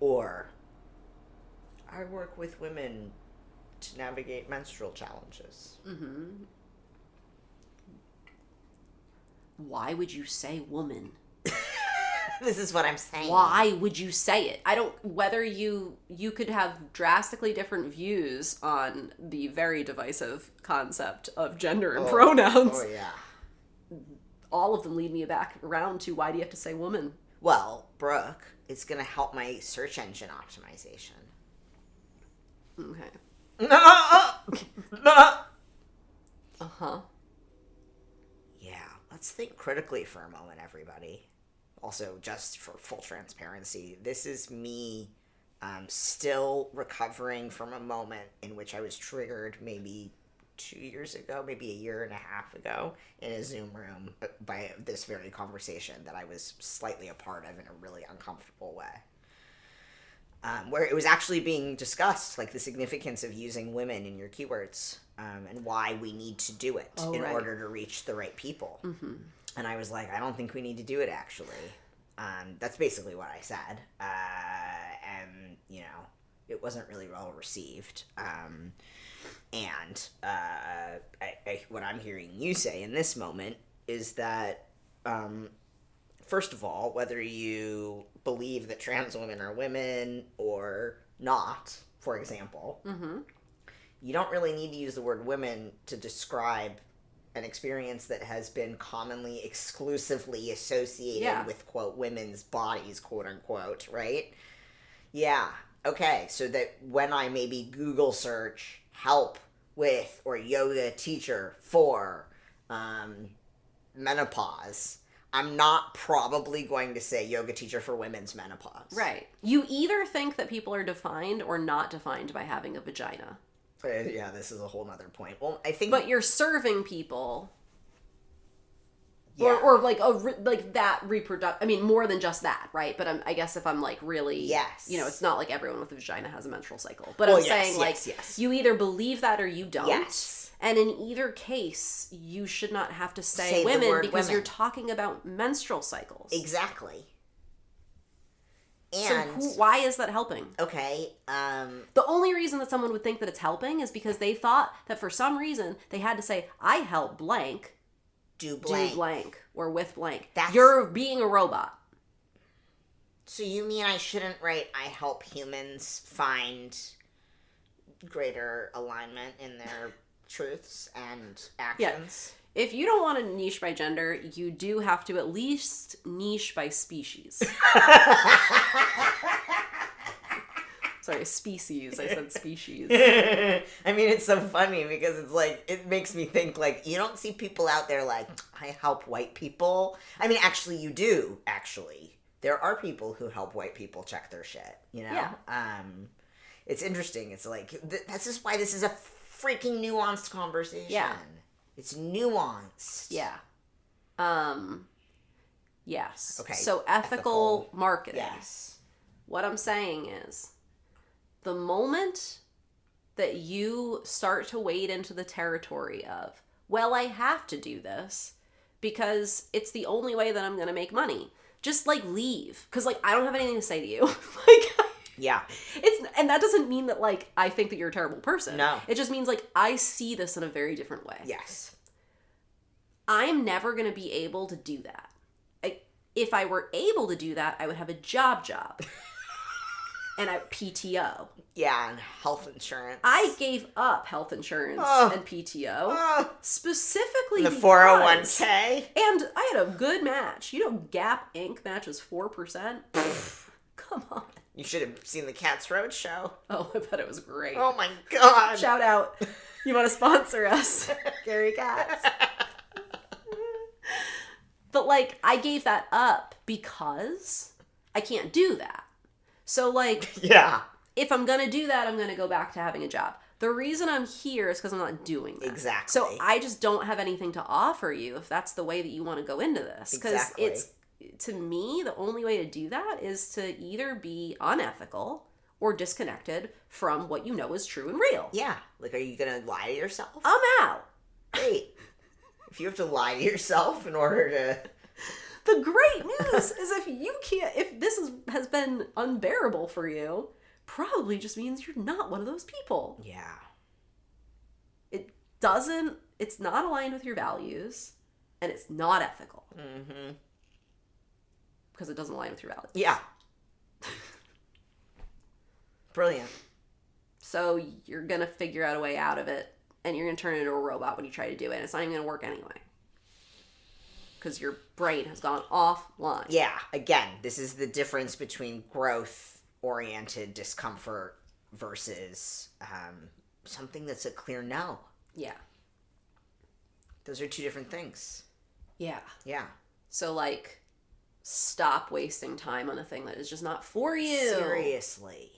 or I work with women to navigate menstrual challenges. Why would you say woman? This is what I'm saying. Why would you say it? Whether you could have drastically different views on the very divisive concept of gender and pronouns. Oh, yeah. All of them lead me back around to, why do you have to say woman? Well, Brooke, it's going to help my search engine optimization. Okay. Yeah, let's think critically for a moment, everybody. Also, just for full transparency, this is me still recovering from a moment in which I was triggered maybe 2 years ago, maybe a year and a half ago, in a Zoom room by this very conversation that I was slightly a part of in a really uncomfortable way. Where it was actually being discussed, like the significance of using women in your keywords and why we need to do it order to reach the right people. And I was like, I don't think we need to do it, actually. That's basically what I said. And, you know, it wasn't really well received. What I'm hearing you say in this moment is that, first of all, whether you believe that trans women are women or not, for example, you don't really need to use the word women to describe an experience that has been commonly exclusively associated with, quote, women's bodies, quote unquote, right? Yeah. Okay. So that when I maybe Google search help with or yoga teacher for menopause, I'm not probably going to say yoga teacher for women's menopause. Right. You either think that people are defined or not defined by having a vagina. Yeah, this is a whole nother point. Well, I think... But you're serving people... Yeah. Or like that I mean, more than just that, right? But I guess if I'm like really... Yes. You know, it's not like everyone with a vagina has a menstrual cycle. But I'm saying you either believe that or you don't. Yes. And in either case, you should not have to say women because you're talking about menstrual cycles. Exactly. And so why is that helping? Okay. The only reason that someone would think that it's helping is because they thought that for some reason they had to say, I help blank. Do blank. Or with blank. You're being a robot. So you mean I shouldn't write, I help humans find greater alignment in their truths and actions? Yeah. If you don't want to niche by gender, you do have to at least niche by species. So Sorry, species. I said species. I mean, it's so funny because it's like, it makes me think, like, you don't see people out there like, I help white people. I mean, actually, you do, actually. There are people who help white people check their shit, you know? Yeah. It's interesting. It's like, that's just why this is a freaking nuanced conversation. Yeah. It's nuanced. Yeah. Yes. Okay. So ethical marketing. Yes. What I'm saying is, the moment that you start to wade into the territory of, well, I have to do this because it's the only way that I'm going to make money, just like leave. Because like, I don't have anything to say to you. Like, yeah. And that doesn't mean that like, I think that you're a terrible person. No. It just means like, I see this in a very different way. Yes. I'm never going to be able to do that. If I were able to do that, I would have a job. And a PTO. Yeah, and health insurance. I gave up health insurance and PTO specifically the because 401k. And I had a good match. You know, Gap Inc. matches 4%. Come on. You should have seen the Cats Road show. Oh, I bet it was great. Oh my god. Shout out. You want to sponsor us, Gary Katz? But like, I gave that up because I can't do that. So like, yeah. If I'm going to do that, I'm going to go back to having a job. The reason I'm here is because I'm not doing that. Exactly. So I just don't have anything to offer you if that's the way that you want to go into this. Because it's, to me, the only way to do that is to either be unethical or disconnected from what you know is true and real. Yeah. Like, are you going to lie to yourself? I'm out. Great. If you have to lie to yourself in order to... The great news is if this has been unbearable for you, probably just means you're not one of those people. Yeah. It's not aligned with your values, and it's not ethical. Mm-hmm. Because it doesn't align with your values. Yeah. Brilliant. So you're going to figure out a way out of it, and you're going to turn into a robot when you try to do it, and it's not even going to work anyway. Because your brain has gone offline. Yeah, again, this is the difference between growth-oriented discomfort versus something that's a clear no. Yeah. Those are two different things. Yeah. Yeah. So, like, stop wasting time on a thing that is just not for you. Seriously.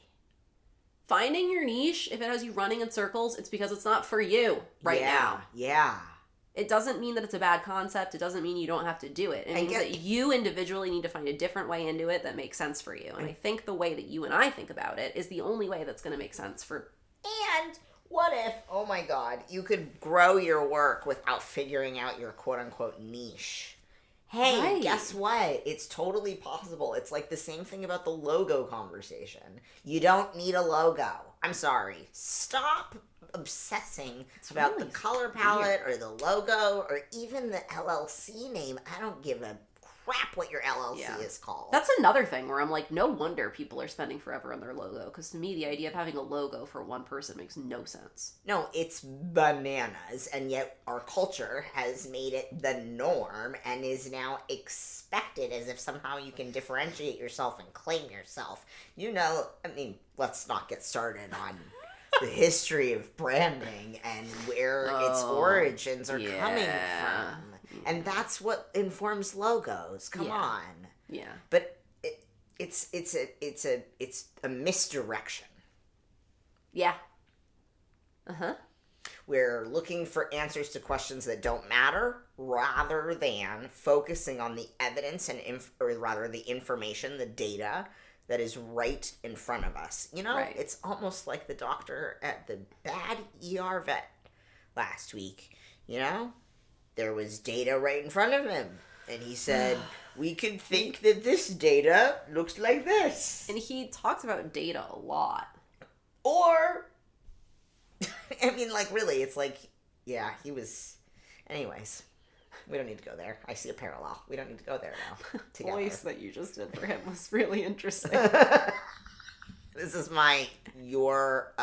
Finding your niche, if it has you running in circles, it's because it's not for you now. Yeah. It doesn't mean that it's a bad concept. It doesn't mean you don't have to do it. It means that you individually need to find a different way into it that makes sense for you. And I think the way that you and I think about it is the only way that's going to make sense for... And what if, oh my god, you could grow your work without figuring out your quote-unquote niche? Hey, guess what? It's totally possible. It's like the same thing about the logo conversation. You don't need a logo. I'm sorry. Stop obsessing about the color palette or the logo or even the LLC name. I don't give a crap what your LLC is called. That's another thing where I'm like, no wonder people are spending forever on their logo. Because to me, the idea of having a logo for one person makes no sense. No, it's bananas. And yet our culture has made it the norm and is now expected as if somehow you can differentiate yourself and claim yourself. You know, I mean, let's not get started on the history of branding and where its origins are coming from. And that's what informs logos. Come on. Yeah. But it's a misdirection. Yeah. Uh-huh. We're looking for answers to questions that don't matter rather than focusing on the evidence and or rather the information, the data that is right in front of us. You know, It's almost like the doctor at the bad ER vet last week. You know, there was data right in front of him. And he said, we could think that this data looks like this. And he talks about data a lot. Or, I mean, like, really, it's like, yeah, he was... Anyways, we don't need to go there. I see a parallel. We don't need to go there now. The voice that you just did for him was really interesting. This is your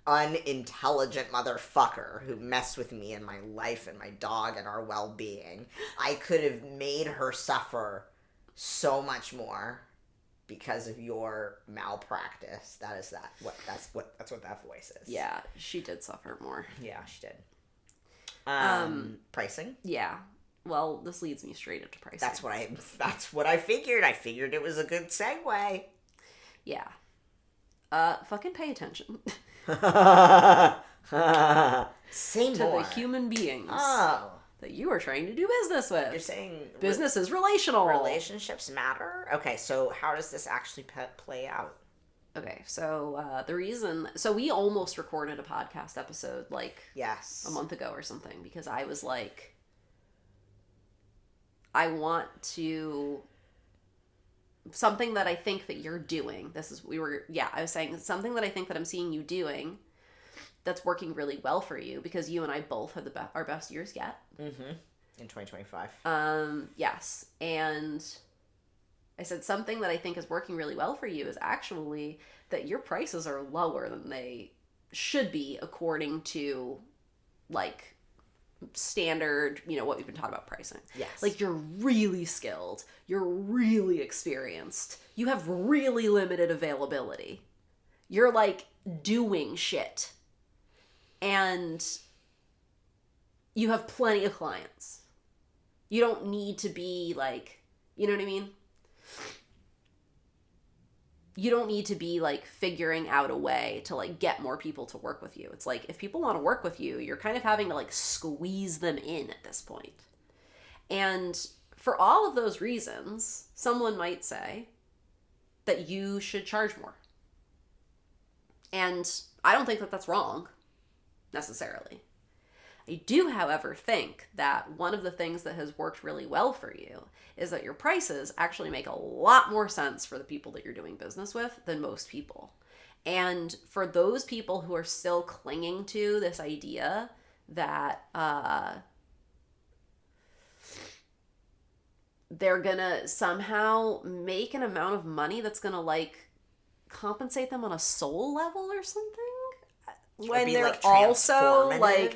unintelligent motherfucker who messed with me and my life and my dog and our well-being. I could have made her suffer so much more because of your malpractice. That's what that voice is. Yeah, she did suffer more. Yeah, she did. Pricing? Yeah. Well, this leads me straight into pricing. That's what I figured. I figured it was a good segue. Yeah. Fucking pay attention. Say to more. the human beings that you are trying to do business with. You're saying business is relational. Relationships matter? Okay, so how does this actually play out? Okay, so the reason... So we almost recorded a podcast episode, yes, a month ago or something, because I was like... I want to... Something that I think that you're doing. I was saying something that I think that I'm seeing you doing that's working really well for you, because you and I both had our best years yet. Mm-hmm. In 2025. Yes. And I said something that I think is working really well for you is actually that your prices are lower than they should be according to, standard, what we've been talking about pricing. Yes. You're really skilled. You're really experienced. You have really limited availability. You're, doing shit. And you have plenty of clients. You don't need to be, you know what I mean? You don't need to be, figuring out a way to, get more people to work with you. It's if people want to work with you, you're kind of having to, squeeze them in at this point. And for all of those reasons, someone might say that you should charge more. And I don't think that that's wrong, necessarily. I do, however, think that one of the things that has worked really well for you is that your prices actually make a lot more sense for the people that you're doing business with than most people. And for those people who are still clinging to this idea that they're gonna somehow make an amount of money that's gonna compensate them on a soul level or something, when they're also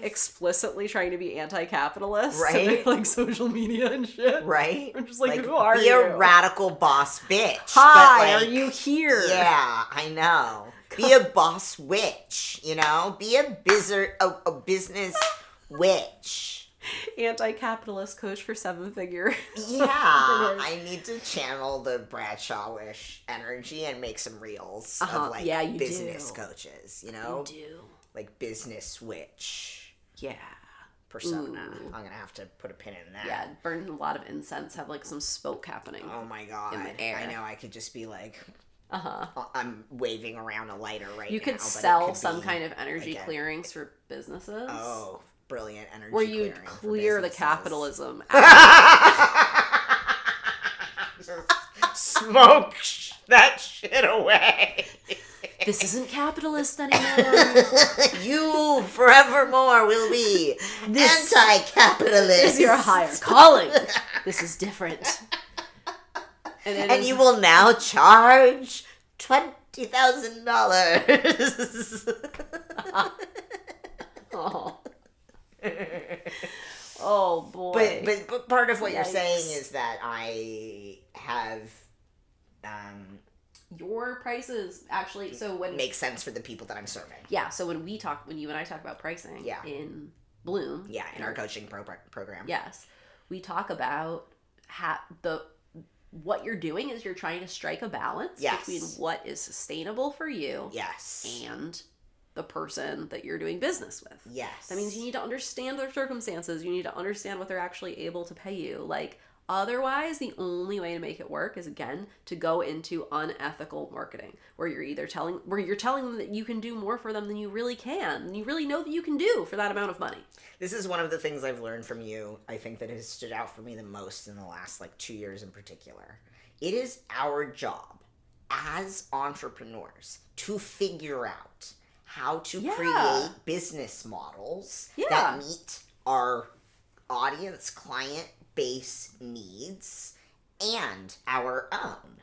explicitly trying to be anti-capitalist, right? And social media and shit, right? I'm just who are you? Be a radical boss bitch. Hi, are you here? Yeah, I know. Be a boss witch. Be a business witch. Anti-capitalist coach for 7-figure. Yeah, I need to channel the Bradshaw-ish energy and make some reels of business coaches. You do. Business witch. Yeah. Persona. Ooh. I'm gonna have to put a pin in that. Yeah, burn a lot of incense, have some smoke happening. Oh my god. In the air. I know, I could just be I'm waving around a lighter right now. You could sell some kind of energy clearings for businesses. Oh, brilliant energy where you'd clear the capitalism smoke that shit away. This isn't capitalist anymore. You forevermore will be anti-capitalist. This is your higher calling. This is different. And you will now charge $20,000. Oh boy. But part of what you're saying is that I have your prices actually, so when makes sense for the people that I'm serving. Yeah, so when you and I talk about pricing in Bloom, in our coaching program. Yes. We talk about what you're doing is you're trying to strike a balance between what is sustainable for you and the person that you're doing business with. Yes. That means you need to understand their circumstances. You need to understand what they're actually able to pay you. Otherwise, the only way to make it work is, again, to go into unethical marketing, where you're telling them that you can do more for them than you really can, and you really know that you can do for that amount of money. This is one of the things I've learned from you, I think, that has stood out for me the most in the last 2 years in particular. It is our job as entrepreneurs to figure out how to create business models that meet our audience, client base needs and our own.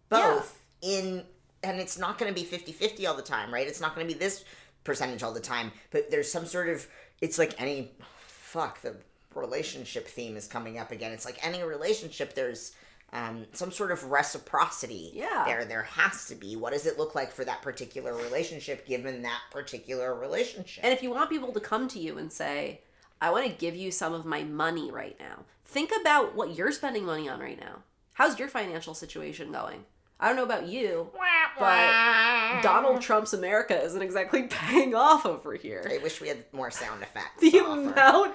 Both and it's not going to be 50-50 all the time, right? It's not going to be this percentage all the time, but there's some sort of, it's the relationship theme is coming up again. It's any relationship, there's some sort of reciprocity. Yeah. There has to be. What does it look like for that particular relationship given that particular relationship? And if you want people to come to you and say, I want to give you some of my money right now, think about what you're spending money on right now. How's your financial situation going? I don't know about you, but Donald Trump's America isn't exactly paying off over here. I wish we had more sound effects. The amount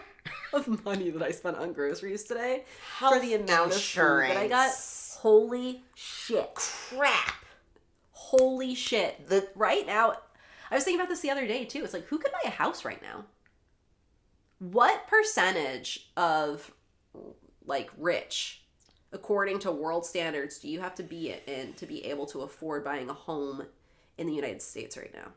of money that I spent on groceries today for the amount of food that I got. Holy shit. Crap. Holy shit. Right now, I was thinking about this the other day too. It's like, who could buy a house right now? What percentage of, like, rich, according to world standards, do you have to be in to be able to afford buying a home in the United States right now?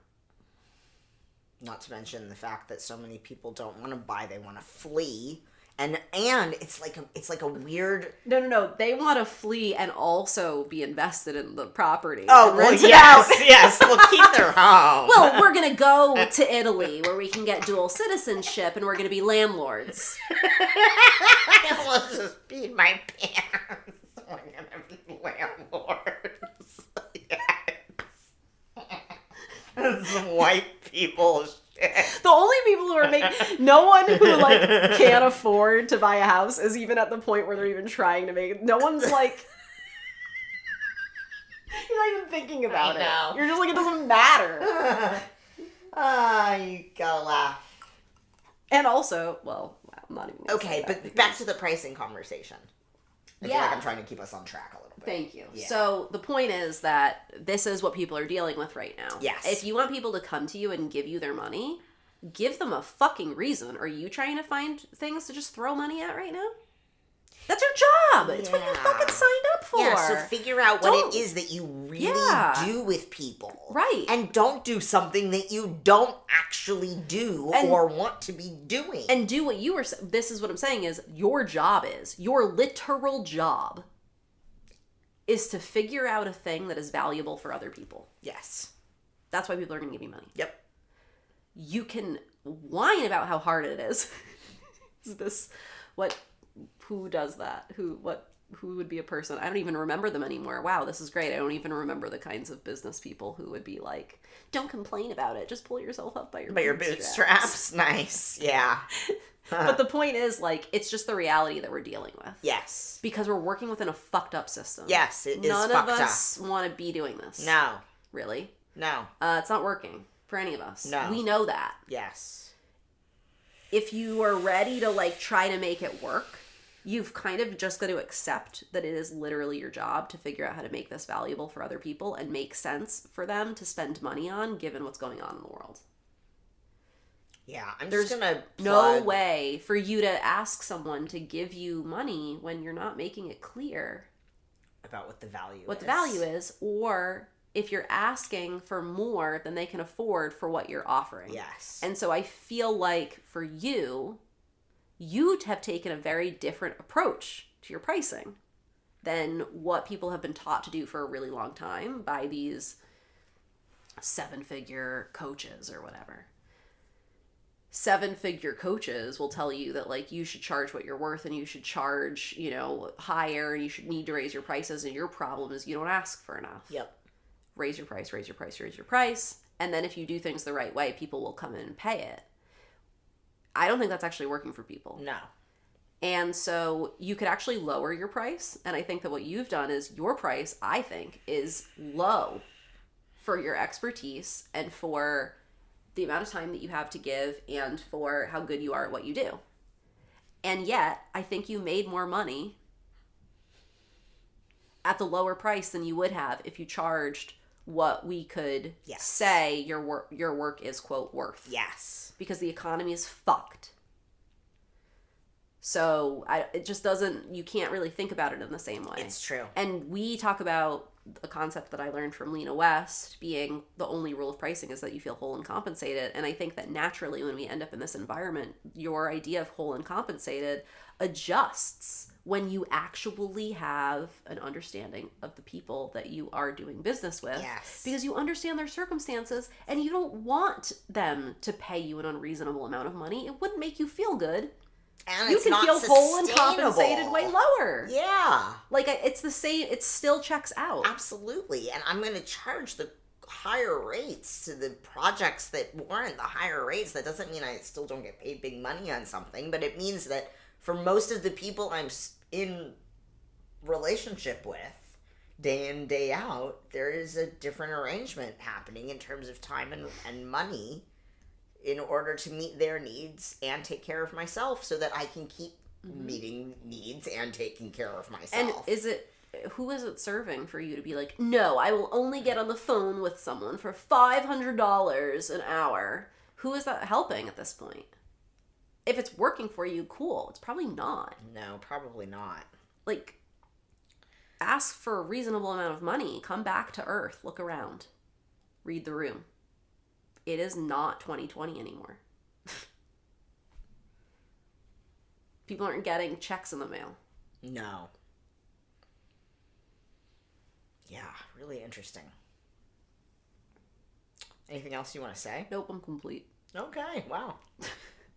Not to mention the fact that so many people don't want to buy; they want to flee, and it's like a weird. No. They want to flee and also be invested in the property. Oh well, yes. We'll keep their home. Well, we're gonna go to Italy where we can get dual citizenship, and we're gonna be landlords. I'll just be my pants. We're gonna be landlords. Yes. Some white people shit. The only people who are making... No one who, like, can't afford to buy a house is even at the point where they're even trying to make it. No one's, like... You're not even thinking about it. You're just like, it doesn't matter. You gotta laugh. And also, well, I'm not even... Okay, but back to the pricing conversation. I feel like I'm trying to keep us on track a little bit. Thank you. Yeah. So the point is that this is what people are dealing with right now. Yes. If you want people to come to you and give you their money, give them a fucking reason. Are you trying to find things to just throw money at right now? That's your job. It's what you fucking signed up for. Yeah, so figure out what it is that you really do with people. Right. And don't do something that you don't actually do or want to be doing. And do what you were... This is what I'm saying is, your literal job is to figure out a thing that is valuable for other people. Yes. That's why people are going to give you money. Yep. You can whine about how hard it is. Is this... Who does that? Who would be a person? I don't even remember them anymore. Wow, this is great. I don't even remember the kinds of business people who would be like, don't complain about it. Just pull yourself up by your bootstraps. Nice. Yeah. But the point is, like, it's just the reality that we're dealing with. Yes. Because we're working within a fucked up system. Yes, it is None fucked of up. us want to be doing this. No. Really? No. It's not working for any of us. No. We know that. Yes. If you are ready to, like, try to make it work, you've kind of just got to accept that it is literally your job to figure out how to make this valuable for other people and make sense for them to spend money on, given what's going on in the world. Yeah, There's just gonna no way for you to ask someone to give you money when you're not making it clear about what the value is, or if you're asking for more than they can afford for what you're offering. Yes. And so I feel like for you have taken a very different approach to your pricing than what people have been taught to do for a really long time by these 7-figure coaches or whatever. 7-figure coaches will tell you that, like, you should charge what you're worth and you should charge, higher, and you should need to raise your prices, and your problem is you don't ask for enough. Yep. Raise your price, raise your price, raise your price, and then if you do things the right way, people will come in and pay it. I don't think that's actually working for people. No. And so you could actually lower your price. And I think that what you've done is your price, I think, is low for your expertise and for the amount of time that you have to give and for how good you are at what you do. And yet, I think you made more money at the lower price than you would have if you charged what we could say your work is, quote, worth. Yes. Because the economy is fucked. So it just doesn't, you can't really think about it in the same way. It's true. And we talk about a concept that I learned from Lena West being the only rule of pricing is that you feel whole and compensated. And I think that naturally when we end up in this environment, your idea of whole and compensated adjusts when you actually have an understanding of the people that you are doing business with. Yes. Because you understand their circumstances and you don't want them to pay you an unreasonable amount of money. It wouldn't make you feel good. And you it's can not feel whole and sustainable. compensated way lower. Yeah. Like, it's the same, it still checks out. Absolutely. And I'm going to charge the higher rates to the projects that warrant the higher rates. That doesn't mean I still don't get paid big money on something, but it means that for most of the people I'm in relationship with, day in, day out, there is a different arrangement happening in terms of time and money in order to meet their needs and take care of myself so that I can keep meeting needs and taking care of myself. And who is it serving for you to be like, no, I will only get on the phone with someone for $500 an hour? Who is that helping at this point? If it's working for you, cool. It's probably not. No, probably not. Like, ask for a reasonable amount of money. Come back to Earth. Look around. Read the room. It is not 2020 anymore. People aren't getting checks in the mail. No. Yeah, really interesting. Anything else you want to say? Nope, I'm complete. Okay, wow.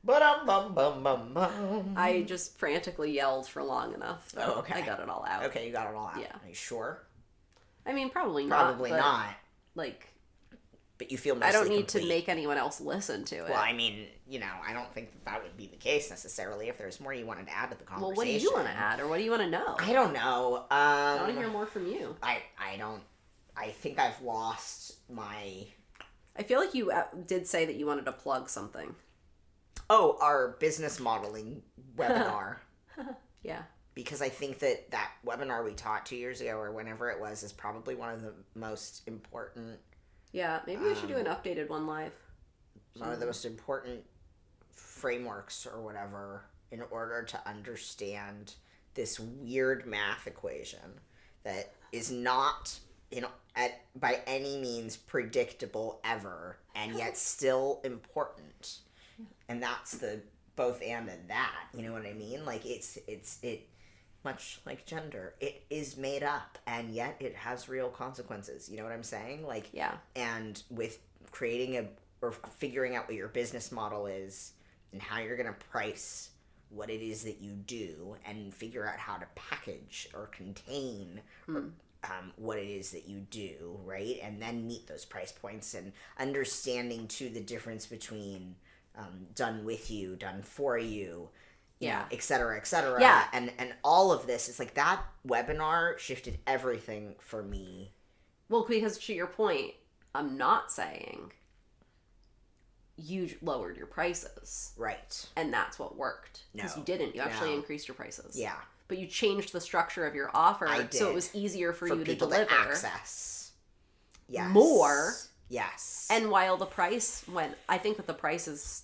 Ba-dum-bum-bum-bum-bum. I just frantically yelled for long enough. So Oh, okay. I got it all out. Okay, you got it all out. Yeah. Are you sure? I mean, probably not. Probably but, not. Like, But you feel mostly I don't need complete. to make anyone else listen to it. Well, I mean, I don't think that would be the case necessarily if there's more you wanted to add to the conversation. Well, what do you want to add, or what do you want to know? I don't know. I want to hear more from you. I don't. I think I've lost my... I feel like you did say that you wanted to plug something. Oh, our business modeling webinar. Yeah. Because I think that webinar we taught 2 years ago or whenever it was is probably one of the most important... Yeah, maybe we should do an updated one live. One of the most important frameworks or whatever in order to understand this weird math equation that is not by any means predictable ever and yet still important. And that's the both and that, you know what I mean? Like it much like gender, it is made up and yet it has real consequences. You know what I'm saying? Like, yeah. And with creating or figuring out what your business model is and how you're going to price what it is that you do and figure out how to package or contain what it is that you do, right? And then meet those price points and understanding too the difference between done with you, done for you, you know, et cetera, et cetera. Yeah. And all of this is like that webinar shifted everything for me. Well, because to your point, I'm not saying you lowered your prices. Right. And that's what worked. Because No. you didn't. You actually increased your prices. Yeah. But you changed the structure of your offer so it was easier for you to people deliver. to access. Yes. More. Yes. And while the price went, I think that the price is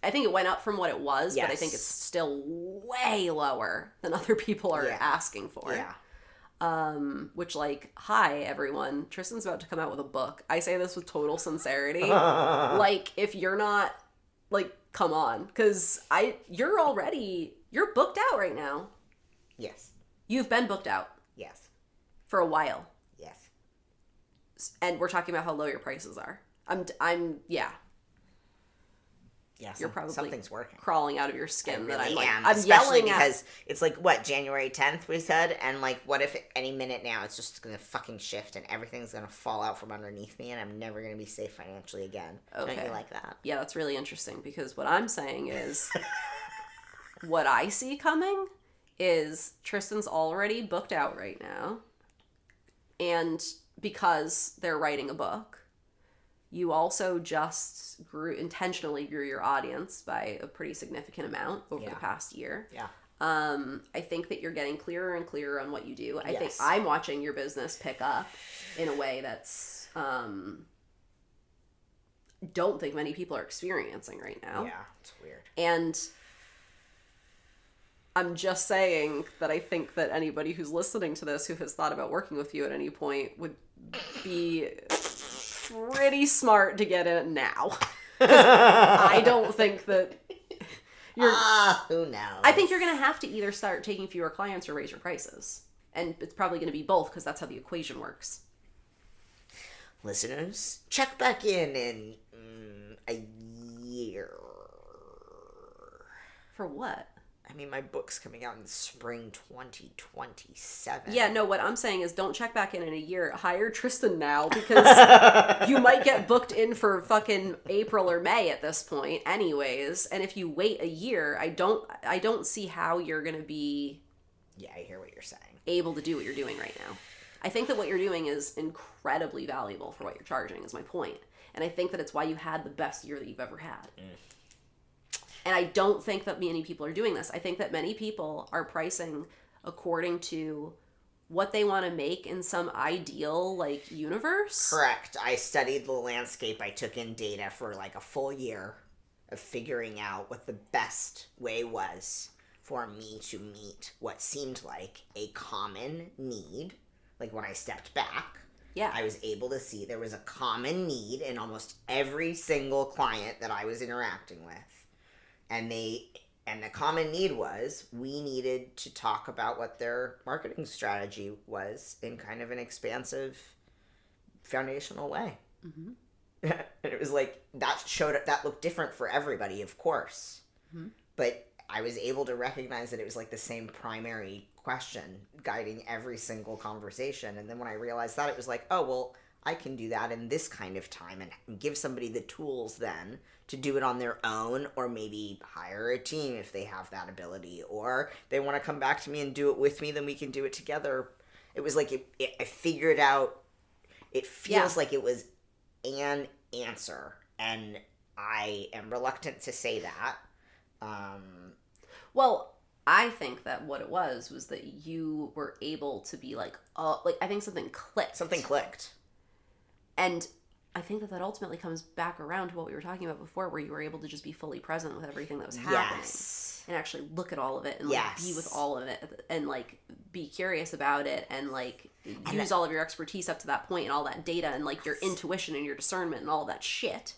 I think it went up from what it was, but I think it's still way lower than other people are asking for. Yeah. Which, like, hi everyone, Tristan's about to come out with a book. I say this with total sincerity. Like, if you're not, like, come on, because you're booked out right now. Yes. You've been booked out. Yes. For a while. Yes. And we're talking about how low your prices are. Yeah. Yeah, You're probably something's working. Crawling out of your skin Really that I'm like, am, I'm especially yelling because it's like, what, January 10th we said? And like, what if any minute now it's just going to fucking shift and everything's going to fall out from underneath me and I'm never going to be safe financially again. Okay. Don't you like that? Yeah, that's really interesting because what I'm saying is what I see coming is Tristan's already booked out right now. And because they're writing a book, you also just intentionally grew your audience by a pretty significant amount over the past year. Yeah. I think that you're getting clearer and clearer on what you do. I think I'm watching your business pick up in a way that's don't think many people are experiencing right now. Yeah, it's weird. And I'm just saying that I think that anybody who's listening to this who has thought about working with you at any point would be pretty smart to get in now. I don't think that you're... who knows? I think you're going to have to either start taking fewer clients or raise your prices. And it's probably going to be both because that's how the equation works. Listeners, check back in a year. For what? I mean, my book's coming out in spring 2027. Yeah, no, what I'm saying is don't check back in a year. Hire Tristan now because you might get booked in for fucking April or May at this point anyways. And if you wait a year, I don't see how you're going to be Yeah, I hear what you're saying. able to do what you're doing right now. I think that what you're doing is incredibly valuable for what you're charging is my point. And I think that it's why you had the best year that you've ever had. And I don't think that many people are doing this. I think that many people are pricing according to what they want to make in some ideal, like, universe. Correct. I studied the landscape. I took in data for like a full year of figuring out what the best way was for me to meet what seemed like a common need. Like, when I stepped back, Yeah. I was able to see there was a common need in almost every single client that I was interacting with. And the common need was we needed to talk about what their marketing strategy was in kind of an expansive, foundational way. Mm-hmm. And it was like, that looked different for everybody, of course. Mm-hmm. But I was able to recognize that it was like the same primary question guiding every single conversation. And then when I realized that, it was like, oh, well, I can do that in this kind of time and give somebody the tools then to do it on their own, or maybe hire a team if they have that ability, or they want to come back to me and do it with me, then we can do it together. It was like I figured out, it feels like it was an answer, and I am reluctant to say that. Well, I think that what it was that you were able to be like, oh, like, I think something clicked. Something clicked. And I think that ultimately comes back around to what we were talking about before, where you were able to just be fully present with everything that was happening. Yes. And actually look at all of it and like be with all of it and like be curious about it and like use all of your expertise up to that point and all that data and like your intuition and your discernment and all of that shit.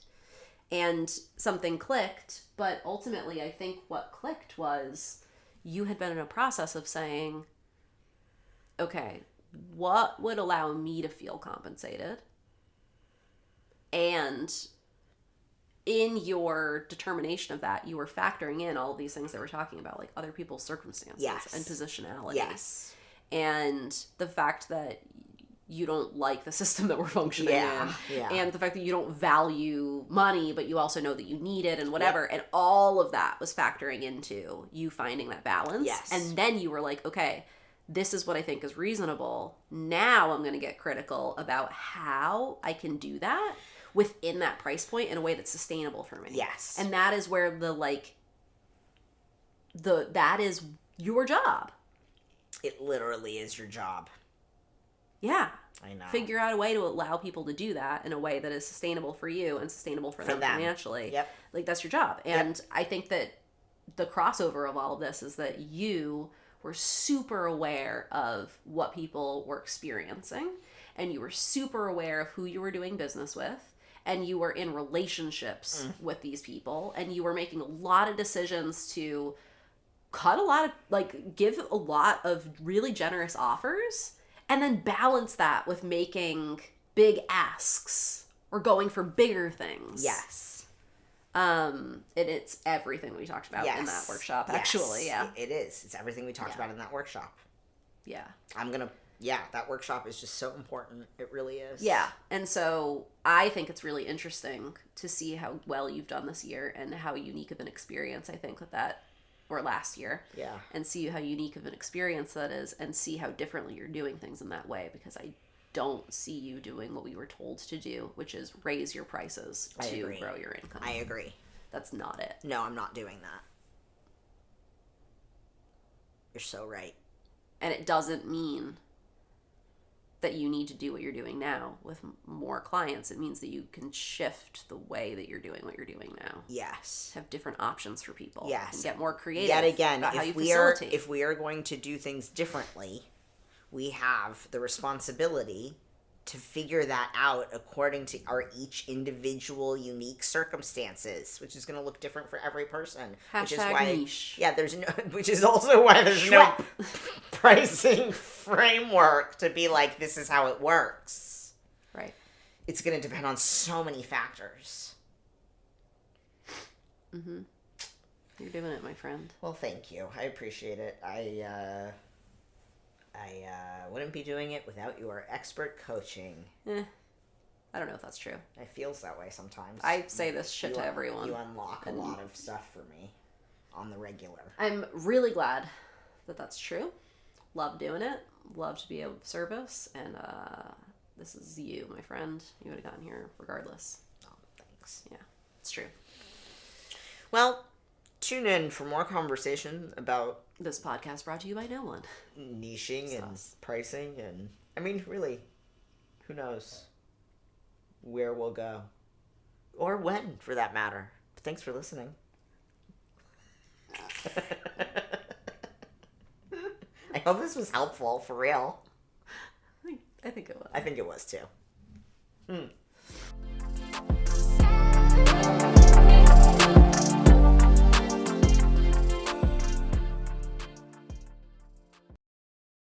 And something clicked, but ultimately I think what clicked was you had been in a process of saying, okay, what would allow me to feel compensated? And in your determination of that, you were factoring in all of these things that we're talking about, like other people's circumstances and positionality. Yes. And the fact that you don't like the system that we're functioning in. And the fact that you don't value money, but you also know that you need it and whatever. And all of that was factoring into you finding that balance. Yes. And then you were like, okay, this is what I think is reasonable. Now I'm going to get critical about how I can do that within that price point in a way that's sustainable for me. Yes. And that is where that is your job. It literally is your job. Yeah. I know. Figure out a way to allow people to do that in a way that is sustainable for you and sustainable for them financially. Yep. Like, that's your job. And I think that the crossover of all of this is that you were super aware of what people were experiencing, and you were super aware of who you were doing business with, and you were in relationships with these people, and you were making a lot of decisions to cut a lot of, like, give a lot of really generous offers, and then balance that with making big asks or going for bigger things. Yes. And it's everything we talked about in that workshop, actually. Yeah. It is. It's everything we talked about in that workshop. Yeah. That workshop is just so important. It really is. Yeah. And so I think it's really interesting to see how well you've done this year and how unique of an experience I think or last year. Yeah. And see how unique of an experience that is and see how differently you're doing things in that way, because I don't see you doing what we were told to do, which is raise your prices to grow your income. I agree. That's not it. No, I'm not doing that. You're so right. And it doesn't mean that you need to do what you're doing now with more clients. It means that you can shift the way that you're doing what you're doing now. Yes. Have different options for people. Yes. And get more creative. Yet again, about how you if we are going to do things differently, we have the responsibility to figure that out according to our each individual unique circumstances, which is going to look different for every person. Which is why, niche. Yeah, which is also why there's no pricing framework to be like, this is how it works. Right. It's going to depend on so many factors. Mm-hmm. You're doing it, my friend. Well, thank you. I appreciate it. I wouldn't be doing it without your expert coaching. I don't know if that's true. It feels that way sometimes. I say this shit to everyone. You unlock a lot of stuff for me on the regular. I'm really glad that that's true. Love doing it. Love to be of service. And this is you, my friend. You would have gotten here regardless. Oh, thanks. Yeah, it's true. Well, tune in for more conversation about This podcast brought to you by no one. niching and pricing. And, I mean, really, who knows where we'll go. Or when, for that matter. But thanks for listening. I hope this was helpful, for real. I think it was. I think it was, too.